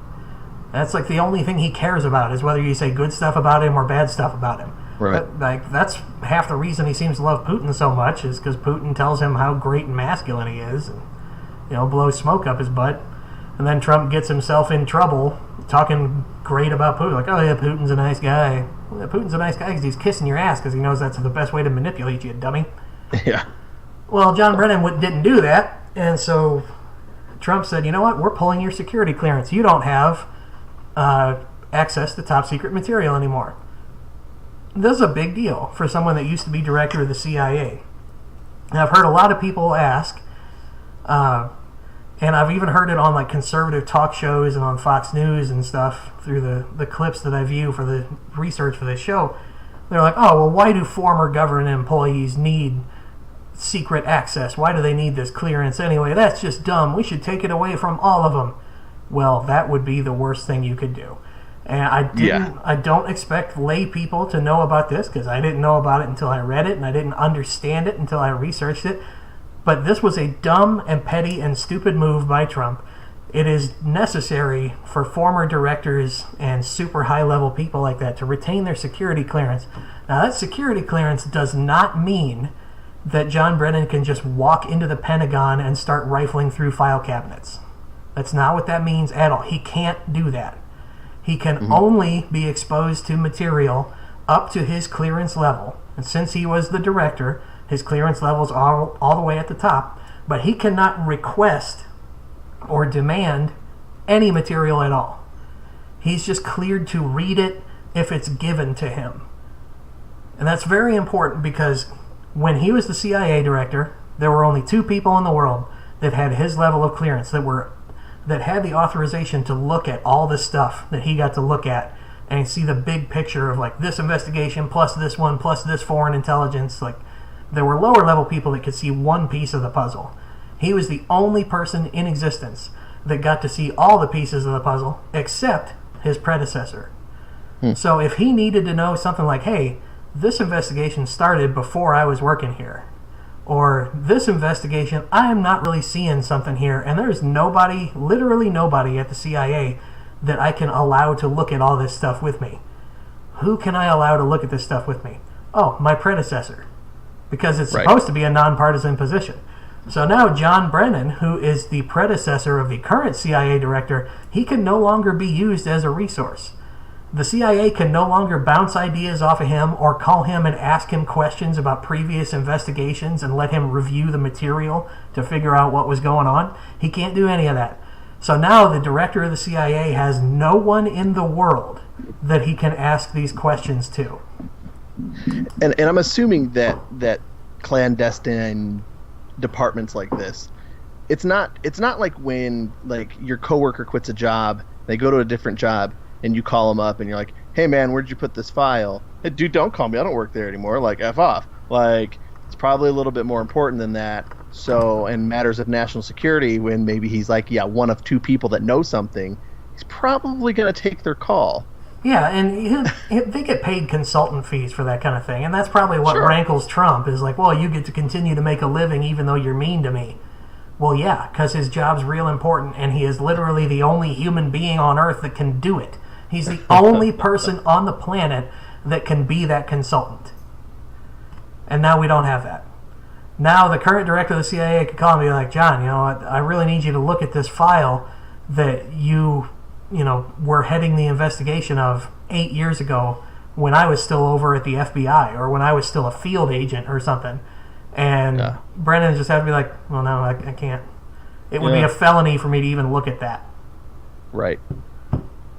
That's like the only thing he cares about, is whether you say good stuff about him or bad stuff about him. Right. Like, that's half the reason he seems to love Putin so much, is because Putin tells him how great and masculine he is, and, blows smoke up his butt. And then Trump gets himself in trouble talking great about Putin. Like, oh yeah, Putin's a nice guy. Well, Putin's a nice guy because he's kissing your ass because he knows that's the best way to manipulate you, dummy. Yeah. Well, John Brennan didn't do that, and so Trump said, you know what, we're pulling your security clearance. You don't have access to top secret material anymore. This is a big deal for someone that used to be director of the CIA. And I've heard a lot of people ask, and I've even heard it on like conservative talk shows and on Fox News and stuff through the clips that I view for the research for this show. They're like, oh, well, why do former government employees need secret access? Why do they need this clearance anyway? That's just dumb. We should take it away from all of them. Well, that would be the worst thing you could do. And I don't expect lay people to know about this because I didn't know about it until I read it, and I didn't understand it until I researched it. But this was a dumb and petty and stupid move by Trump. It is necessary for former directors and super high-level people like that to retain their security clearance. Now, that security clearance does not mean that John Brennan can just walk into the Pentagon and start rifling through file cabinets. That's not what that means at all. He can't do that. He can only be exposed to material up to his clearance level. And since he was the director, his clearance level's all the way at the top. But he cannot request or demand any material at all. He's just cleared to read it if it's given to him. And that's very important because when he was the CIA director, there were only 2 people in the world that had his level of clearance that had the authorization to look at all this stuff that he got to look at and see the big picture of like this investigation plus this one plus this foreign intelligence. Like, there were lower level people that could see one piece of the puzzle. He was the only person in existence that got to see all the pieces of the puzzle except his predecessor. So if he needed to know something like, hey, this investigation started before I was working here, or this investigation, I am not really seeing something here, and there's nobody, literally nobody at the CIA that I can allow to look at all this stuff with me. Who can I allow to look at this stuff with me? Oh, my predecessor. Because it's supposed to be a nonpartisan position. So now John Brennan, who is the predecessor of the current CIA director, he can no longer be used as a resource. The CIA can no longer bounce ideas off of him or call him and ask him questions about previous investigations and let him review the material to figure out what was going on. He can't do any of that. So now the director of the CIA has no one in the world that he can ask these questions to. And I'm assuming that clandestine departments like this, it's not like when like your coworker quits a job, they go to a different job, and you call them up and you're like, hey man, where'd you put this file? Hey, dude, don't call me, I don't work there anymore, like F off. Like, it's probably a little bit more important than that. So in matters of national security, when maybe he's like, yeah, one of 2 people that know something, he's probably going to take their call. Yeah, and they get paid consultant fees for that kind of thing, and that's probably what rankles Trump, is like, well, you get to continue to make a living even though you're mean to me. Well, yeah, because his job's real important, and he is literally the only human being on Earth that can do it. He's the only person on the planet that can be that consultant. And now we don't have that. Now the current director of the CIA could call me like, John, I really need you to look at this file that you were heading the investigation of 8 years ago when I was still over at the FBI or when I was still a field agent or something. And Brennan just had to be like, well, no, I can't. It would be a felony for me to even look at that. Right.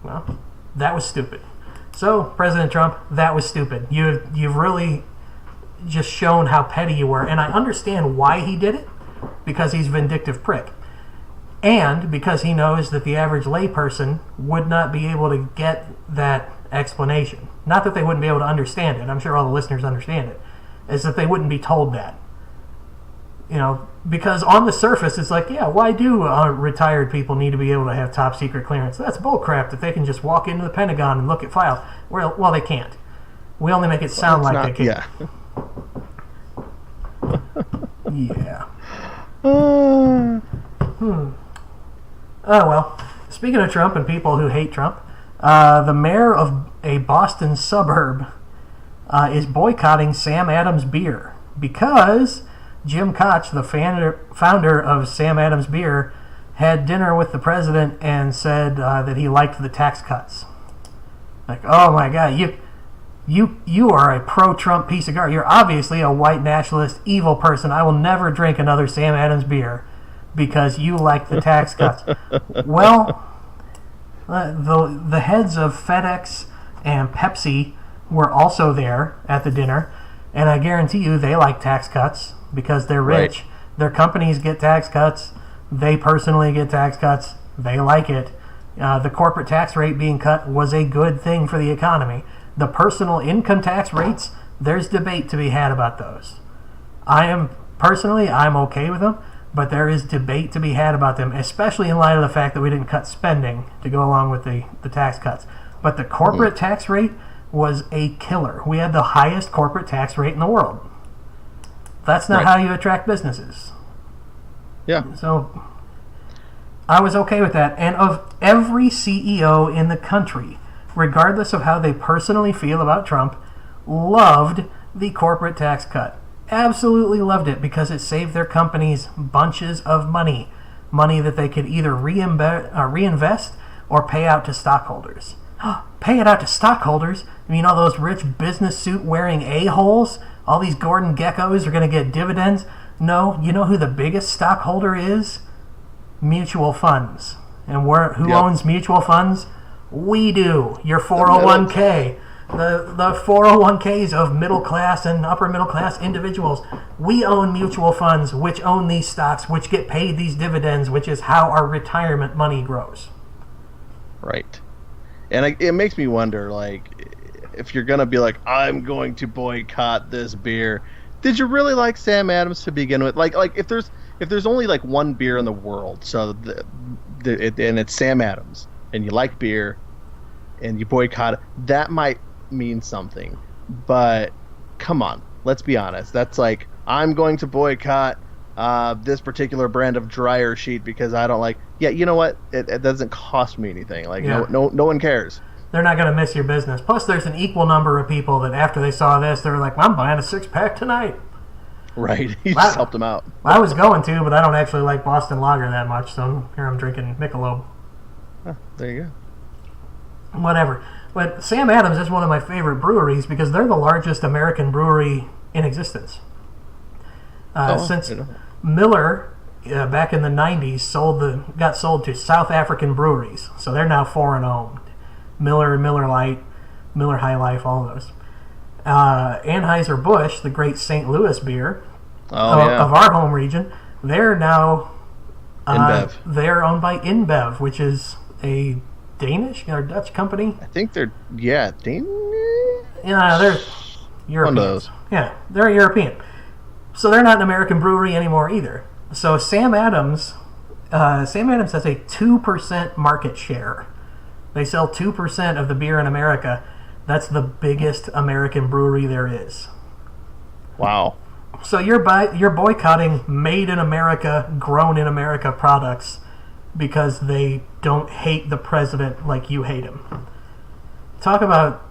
Well, that was stupid. So, President Trump, that was stupid. You've really just shown how petty you were. And I understand why he did it, because he's a vindictive prick. And because he knows that the average layperson would not be able to get that explanation. Not that they wouldn't be able to understand it. I'm sure all the listeners understand it. Is that they wouldn't be told that. Because on the surface, it's like, yeah, why do retired people need to be able to have top secret clearance? That's bullcrap that they can just walk into the Pentagon and look at files. Well, they can't. We only make it sound like they can. Yeah. Oh, well. Speaking of Trump and people who hate Trump, the mayor of a Boston suburb is boycotting Sam Adams beer because Jim Koch, the founder of Sam Adams beer, had dinner with the president and said that he liked the tax cuts. Like, oh my God, you are a pro-Trump piece of garbage. You're obviously a white nationalist, evil person. I will never drink another Sam Adams beer because you like the tax cuts. Well, the heads of FedEx and Pepsi were also there at the dinner, and I guarantee you they like tax cuts because they're rich. Right. Their companies get tax cuts. They personally get tax cuts. They like it. The corporate tax rate being cut was a good thing for the economy. The personal income tax rates, there's debate to be had about those. I'm okay with them, but there is debate to be had about them, especially in light of the fact that we didn't cut spending to go along with the tax cuts. But the corporate tax rate was a killer. We had the highest corporate tax rate in the world. That's not how you attract businesses. Yeah. So I was okay with that. And of every CEO in the country, regardless of how they personally feel about Trump, loved the corporate tax cut. Absolutely loved it because it saved their companies bunches of money. Money that they could either reinvest or pay out to stockholders. Pay it out to stockholders? You mean all those rich business suit wearing a-holes? All these Gordon Geckos are going to get dividends? No, you know who the biggest stockholder is? Mutual funds. And who owns mutual funds? We do. Your 401k. The 401ks of middle class and upper middle class individuals. We own mutual funds, which own these stocks, which get paid these dividends, which is how our retirement money grows. Right. And it makes me wonder, like, if you're going to be like, I'm going to boycott this beer, did you really like Sam Adams to begin with? Like if there's only like one beer in the world, so and it's Sam Adams, and you like beer, and you boycott it, that might mean something. But come on, let's be honest. That's like, I'm going to boycott this particular brand of dryer sheet because I don't like. Yeah, you know what? It doesn't cost me anything. Like no one cares. They're not going to miss your business. Plus, there's an equal number of people that after they saw this, they were like, I'm buying a 6-pack tonight. Right. You just helped them out. I was going to, but I don't actually like Boston Lager that much, so here I'm drinking Michelob. There you go. Whatever. But Sam Adams is one of my favorite breweries because they're the largest American brewery in existence. Since Miller, back in the 90s, got sold to South African breweries, so they're now foreign owned. Miller, Miller Lite, Miller High Life, all of those. Anheuser-Busch, the great St. Louis beer of our home region, they're now InBev. They're owned by InBev, which is a Danish or Dutch company. I think they're Danish. Yeah, they're European. One of those. Yeah, they're European. So they're not an American brewery anymore either. So Sam Adams has a 2% market share. They sell 2% of the beer in America. That's the biggest American brewery there is. Wow. So you're boycotting made in America, grown in America products because they don't hate the president like you hate him. Talk about,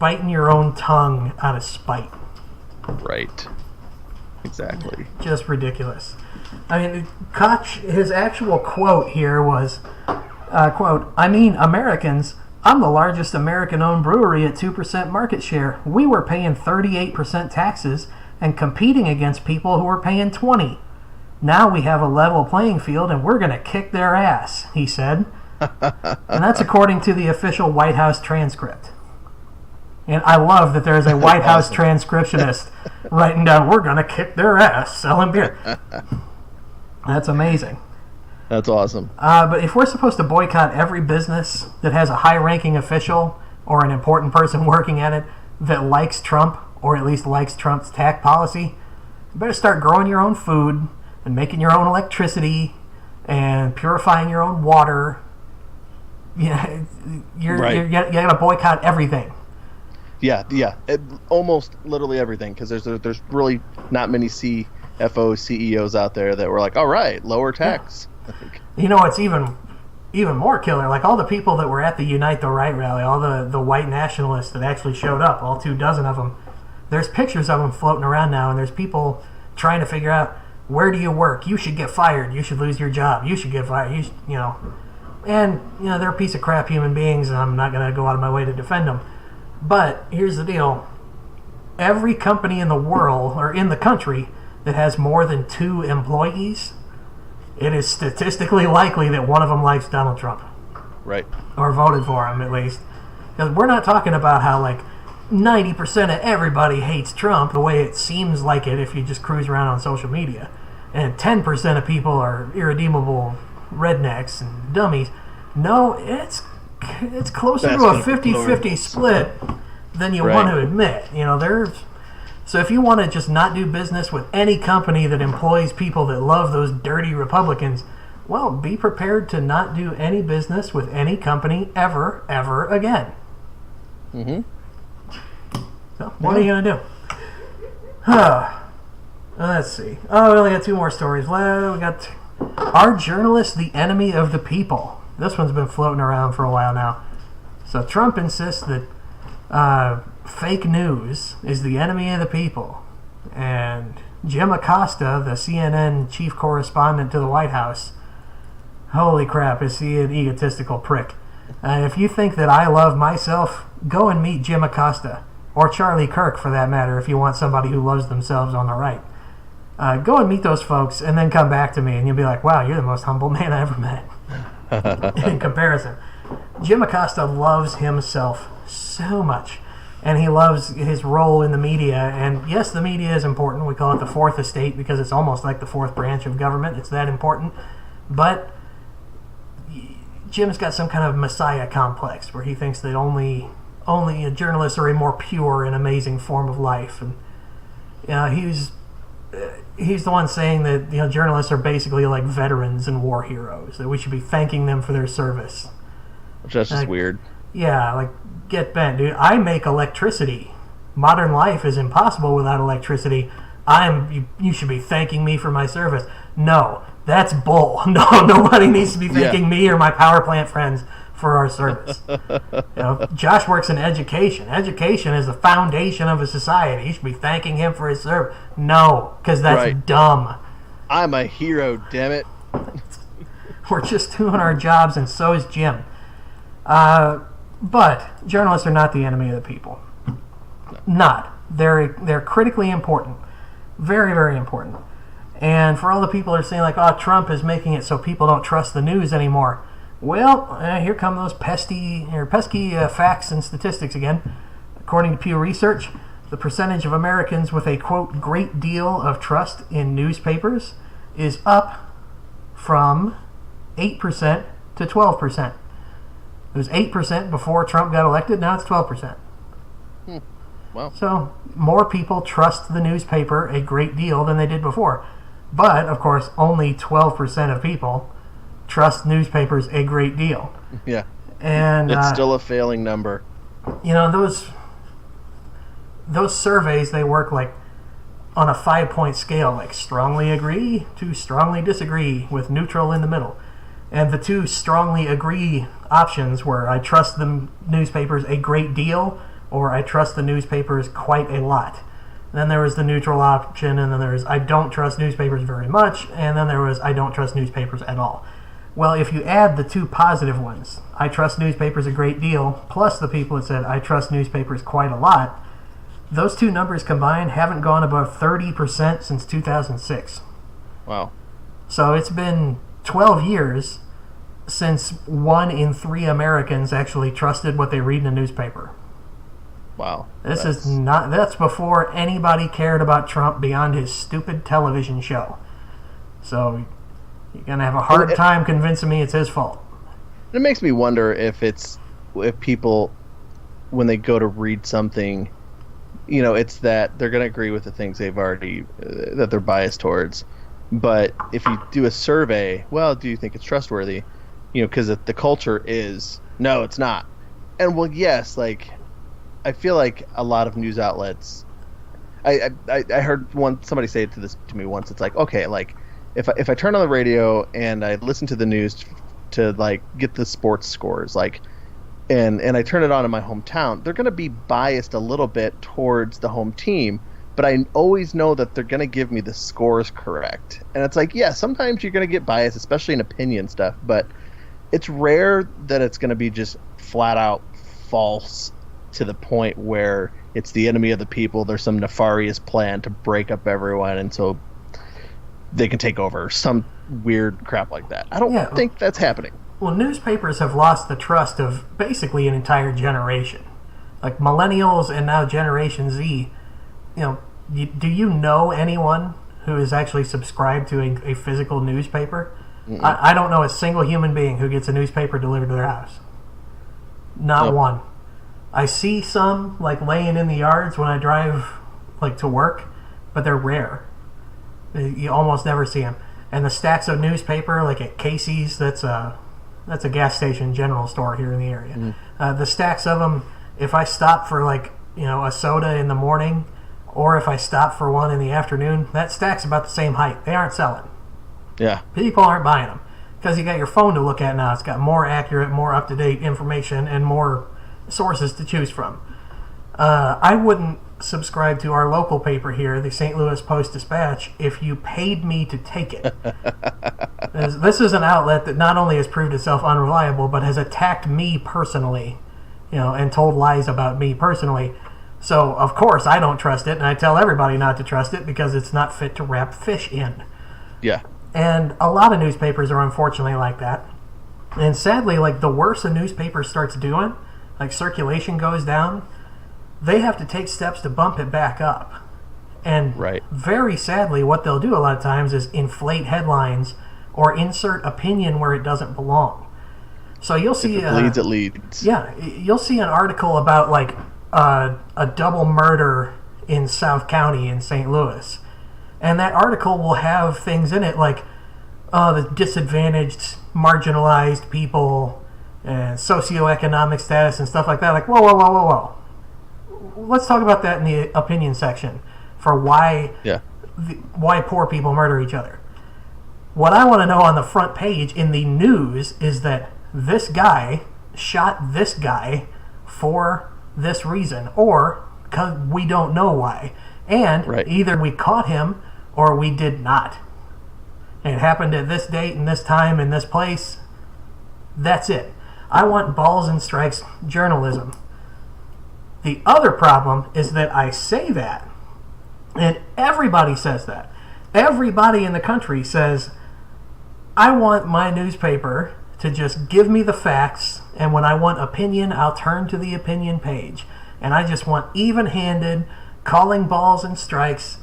biting your own tongue out of spite. Right. Exactly. Just ridiculous. I mean, Koch, his actual quote here was, quote, I mean, Americans, I'm the largest American-owned brewery at 2% market share. We were paying 38% taxes and competing against people who were paying 20%. Now we have a level playing field and we're going to kick their ass, he said. And that's according to the official White House transcript. And I love that there's a White House transcriptionist writing down, we're going to kick their ass selling beer. That's amazing. That's awesome. But if we're supposed to boycott every business that has a high-ranking official or an important person working at it that likes Trump, or at least likes Trump's tax policy, you better start growing your own food and making your own electricity and purifying your own water. You're going to boycott everything. Yeah. Almost literally everything, because there's really not many CFO CEOs out there that were like, all right, lower tax. Yeah. It's even even more killer, like all the people that were at the Unite the Right rally, all the white nationalists that actually showed up, all 24 of them, there's pictures of them floating around now, and there's people trying to figure out, where do you work? You should get fired. You should lose your job. You should get fired. And, they're a piece of crap human beings, and I'm not going to go out of my way to defend them. But here's the deal. Every company in the world, or in the country, that has more than 2 employees, it is statistically likely that one of them likes Donald Trump. Right. Or voted for him, at least. Because we're not talking about how, 90% of everybody hates Trump, the way it seems like it if you just cruise around on social media. And 10% of people are irredeemable rednecks and dummies. No, it's closer to a 50-50 split than you want to admit. So if you want to just not do business with any company that employs people that love those dirty Republicans, well, be prepared to not do any business with any company ever again. Mm-hmm. So, what are you going to do? Let's see. Oh, we only got 2 more stories. Well, we got... Are journalists the enemy of the people? This one's been floating around for a while now. So Trump insists that fake news is the enemy of the people. And Jim Acosta, the CNN chief correspondent to the White House, holy crap, is he an egotistical prick. If you think that I love myself, go and meet Jim Acosta. Or Charlie Kirk, for that matter, if you want somebody who loves themselves on the right. Go and meet those folks, and then come back to me, and you'll be like, wow, you're the most humble man I ever met. In comparison. Jim Acosta loves himself so much, and he loves his role in the media. And yes, the media is important. We call it the fourth estate because it's almost like the fourth branch of government. It's that important. But Jim's got some kind of messiah complex where he thinks that only journalists are a more pure and amazing form of life. And he's the one saying that journalists are basically like veterans and war heroes, that we should be thanking them for their service. Which is just weird. Yeah, get bent, dude. I make electricity. Modern life is impossible without electricity. You should be thanking me for my service. No, that's bull. No, nobody needs to be thanking me or my power plant friends for our service. Josh works in education. Education is the foundation of a society. You should be thanking him for his service. No, because that's dumb. I'm a hero, damn it. We're just doing our jobs, and so is Jim. But journalists are not the enemy of the people. No. Not. They're critically important. Very, very important. And for all the people that are saying Trump is making it so people don't trust the news anymore. Well, here come those pesky facts and statistics again. According to Pew Research, the percentage of Americans with a, quote, great deal of trust in newspapers is up from 8% to 12%. It was 8% before Trump got elected, now it's 12%. Wow. So, more people trust the newspaper a great deal than they did before. But, of course, only 12% of people trust newspapers a great deal. Yeah. And it's still a failing number. Those surveys, they work on a 5-point scale, strongly agree to strongly disagree with neutral in the middle. And the 2 strongly agree options were I trust the newspapers a great deal or I trust the newspapers quite a lot. And then there was the neutral option, and then there was I don't trust newspapers very much, and then there was I don't trust newspapers at all. Well, if you add the 2 positive ones, I trust newspapers a great deal, plus the people that said I trust newspapers quite a lot, those 2 numbers combined haven't gone above 30% since 2006. Wow. So it's been 12 years since 1 in 3 Americans actually trusted what they read in a newspaper. Wow. That's before anybody cared about Trump beyond his stupid television show. So you're going to have a hard time convincing me it's his fault. It makes me wonder if people, when they go to read something, it's that they're going to agree with the things they've already, that they're biased towards. But if you do a survey, well, do you think it's trustworthy? Because the culture is, no, it's not. And well, yes, I feel like a lot of news outlets, I heard somebody say it to me once. It's okay, if I turn on the radio and I listen to the news to like get the sports scores, like, and I turn it on in my hometown, they're going to be biased a little bit towards the home team, but I always know that they're going to give me the scores correct. And it's like, yeah, sometimes you're going to get biased, especially in opinion stuff, but it's rare that it's going to be just flat out false to the point where it's the enemy of the people. There's some nefarious plan to break up everyone, and so they can take over, some weird crap like that. I don't think that's happening. Well, newspapers have lost the trust of basically an entire generation. Like millennials and now Generation Z, do you know anyone who is actually subscribed to a physical newspaper? I don't know a single human being who gets a newspaper delivered to their house. Not one. I see some like laying in the yards when I drive like to work, but they're rare. You almost never see them. And the stacks of newspaper, like at Casey's, that's a gas station general store here in the area. The stacks of them, if I stop for like a soda in the morning, or if I stop for one in the afternoon, that stack's about the same height. They aren't selling. Yeah. People aren't buying them because you got your phone to look at now. It's got more accurate, more up-to-date information and more sources to choose from. I wouldn't subscribe to our local paper here, the St. Louis Post-Dispatch, if you paid me to take it. This is an outlet that not only has proved itself unreliable, but has attacked me personally, and told lies about me personally. So, of course, I don't trust it, and I tell everybody not to trust it because it's not fit to wrap fish in. Yeah. And a lot of newspapers are unfortunately like that. And sadly, like the worse a newspaper starts doing, like circulation goes down, they have to take steps to bump it back up. And very sadly, what they'll do a lot of times is inflate headlines or insert opinion where it doesn't belong. So you'll see... If it bleeds, it leads. Yeah, you'll see an article about like a double murder in South County in St. Louis. And that article will have things in it like the disadvantaged, marginalized people, and socioeconomic status and stuff like that. Like, whoa. Let's talk about that in the opinion section for why poor people murder each other. What I want to know on the front page in the news is that this guy shot this guy for this reason, or because we don't know why. And either we caught him or we did not. And it happened at this date and this time and this place. That's it. I want balls and strikes journalism. The other problem is that I say that, and everybody says that. Everybody in the country says, I want my newspaper to just give me the facts, and when I want opinion, I'll turn to the opinion page. And I just want even-handed, calling balls and strikes,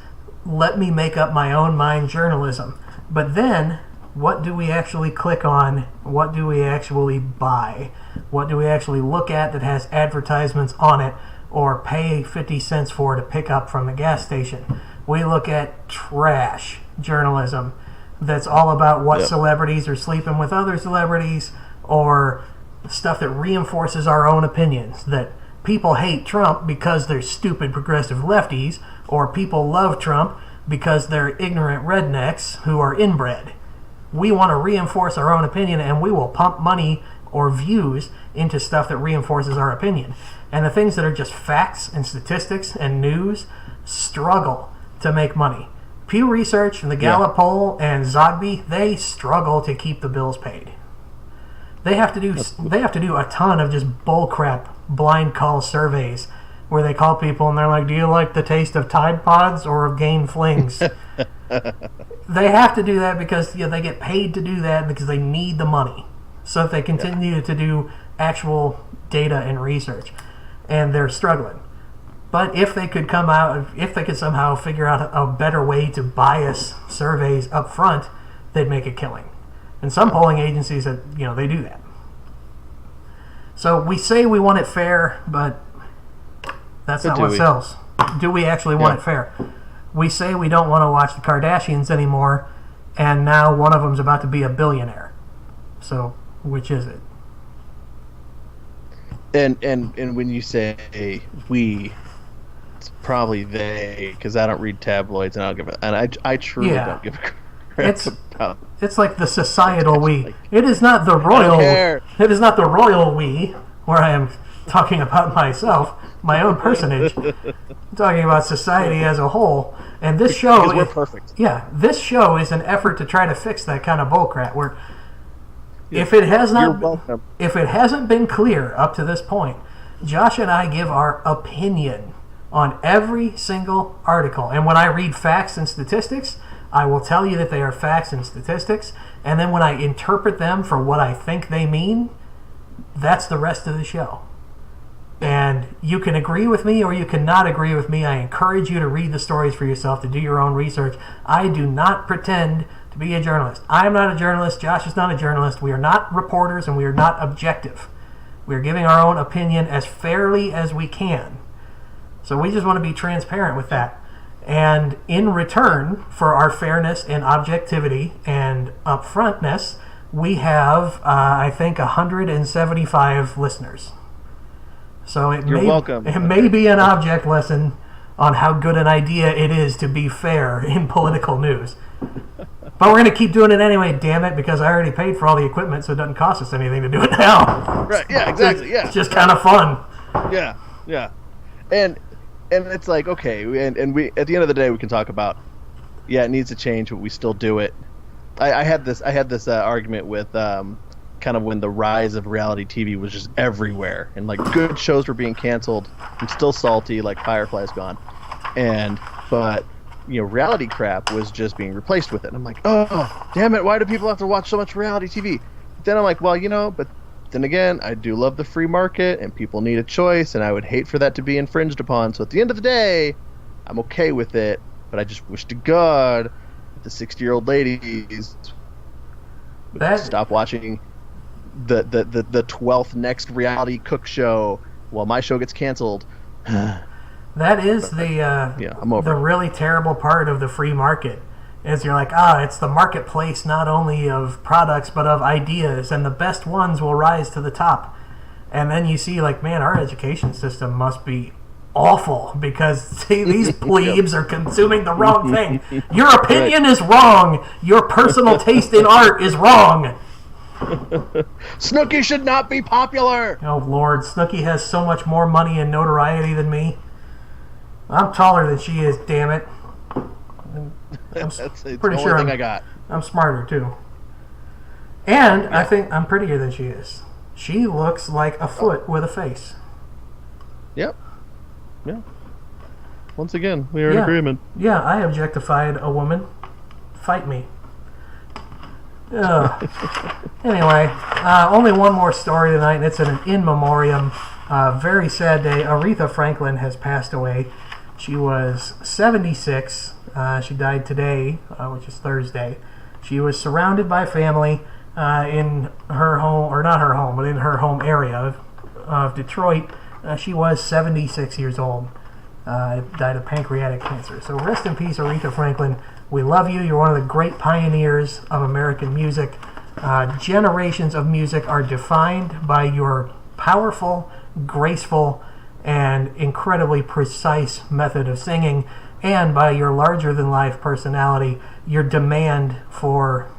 let me make up my own mind journalism. But then, what do we actually click on? What do we actually buy? What do we actually look at that has advertisements on it or pay 50 cents for to pick up from the gas station? We look at trash journalism that's all about what celebrities are sleeping with other celebrities, or stuff that reinforces our own opinions, that people hate Trump because they're stupid progressive lefties, or people love Trump because they're ignorant rednecks who are inbred. We want to reinforce our own opinion, and we will pump money or views into stuff that reinforces our opinion. And the things that are just facts and statistics and news struggle to make money. Pew Research and the Gallup poll and Zogby, they struggle to keep the bills paid. They have to do a ton of just bullcrap blind call surveys where they call people and they're like, do you like the taste of Tide Pods or of Gain Flings? They have to do that because they get paid to do that because they need the money. So if they continue to do actual data and research, and they're struggling. But if they could somehow figure out a better way to bias surveys up front, they'd make a killing. And some polling agencies, they do that. So we say we want it fair, but that's not what sells. Do we actually want it fair? We say we don't want to watch the Kardashians anymore, and now one of them's about to be a billionaire. So which is it? And when you say we, it's probably they, because I don't read tabloids and I don't give it. And I truly don't give a crap Oh, It's like the societal we. like- It is not the I don't royal. care. It is not the royal we, where I am talking about myself, my own personage. I'm talking about society as a whole. And this show Because we're is, perfect. yeah, this show is an effort to try to fix that kind of bullcrap. Where if it has You're not, welcome. if it hasn't been clear up to this point, Josh and I give our opinion on every single article. And when I read facts and statistics, I will tell you that they are facts and statistics. And then when I interpret them for what I think they mean, that's the rest of the show. And you can agree with me or you cannot agree with me. I encourage you to read the stories for yourself, to do your own research. I do not pretend to be a journalist. I am not a journalist. Josh is not a journalist. We are not reporters and we are not objective. We are giving our own opinion as fairly as we can. So we just want to be transparent with that. And in return for our fairness and objectivity and upfrontness, we have, I think, 175 listeners. So You're welcome. It may be an object lesson on how good an idea it is to be fair in political news. But we're going to keep doing it anyway, damn it, because I already paid for all the equipment, so it doesn't cost us anything to do it now. Right, yeah, exactly, yeah. It's just kind of fun. Yeah, yeah. And it's like, okay, and we at the end of the day we can talk about, yeah, it needs to change, but we still do it. I had this argument with kind of when the rise of reality TV was just everywhere, and like good shows were being canceled. I'm still salty, like Firefly's gone, but reality crap was just being replaced with it. And I'm like, oh, damn it, why do people have to watch so much reality TV? But then I'm like, well, but then again, I do love the free market, and people need a choice, and I would hate for that to be infringed upon. So at the end of the day, I'm okay with it, but I just wish to God that the 60-year-old ladies would stop watching the 12th next reality cook show while my show gets canceled. That is I'm over the it. really terrible part of the free market. Is you're like, it's the marketplace not only of products but of ideas, and the best ones will rise to the top. And then you see, like, man, our education system must be awful because see, these plebes are consuming the wrong thing. Your opinion is wrong. Your personal taste in art is wrong. Snooki should not be popular. Oh Lord, Snooki has so much more money and notoriety than me. I'm taller than she is, damn it. That's the pretty only sure thing I got. I'm smarter too. And I think I'm prettier than she is. She looks like a foot with a face. Yep. Yeah. Once again, we are in agreement. Yeah, I objectified a woman. Fight me. Anyway, only one more story tonight, and it's an in memoriam. Very sad day. Aretha Franklin has passed away. She was 76. She died today, which is Thursday. She was surrounded by family in her home, or not her home, but in her home area of Detroit. She was 76 years old. Died of pancreatic cancer. So rest in peace, Aretha Franklin. We love you. You're one of the great pioneers of American music. Generations of music are defined by your powerful, graceful, and incredibly precise method of singing, and by your larger-than-life personality, your demand for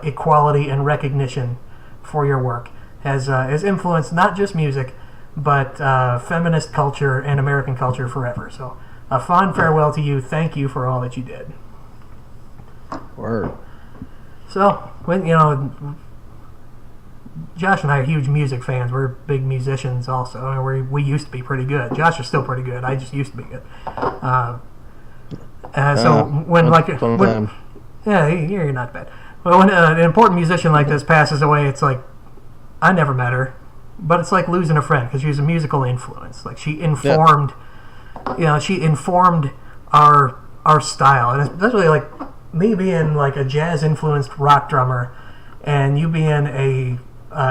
equality and recognition for your work has influenced not just music, but feminist culture and American culture forever. So a fond farewell to you. Thank you for all that you did. Word. So, Josh and I are huge music fans. We're big musicians also. I mean, we used to be pretty good. Josh is still pretty good. I just used to be good. You're not bad. But when an important musician like this passes away, it's like, I never met her, but it's like losing a friend because she was a musical influence. Like she informed, she informed our style, and especially like me being like a jazz influenced rock drummer, and you being a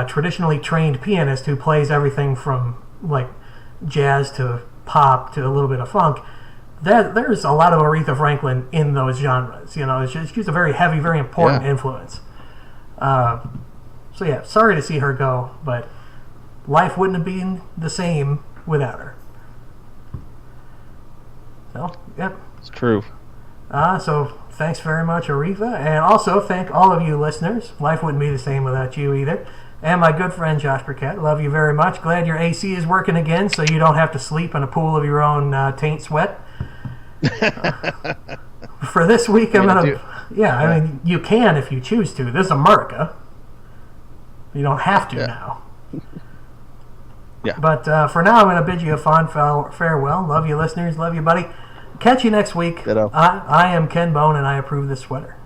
traditionally trained pianist who plays everything from like jazz to pop to a little bit of funk. There's a lot of Aretha Franklin in those genres. She's a very heavy, very important influence. So yeah, sorry to see her go, but life wouldn't have been the same without her. So, yep. It's true. So thanks very much, Arifa. And also thank all of you listeners. Life wouldn't be the same without you either. And my good friend Josh Burkett. Love you very much. Glad your AC is working again so you don't have to sleep in a pool of your own taint sweat. For this week, I'm going to... Yeah, I mean, you can if you choose to. This is America. You don't have to now. Yeah. But for now, I'm going to bid you a fond farewell. Love you, listeners. Love you, buddy. Catch you next week. Ditto. I am Ken Bone, and I approve this sweater.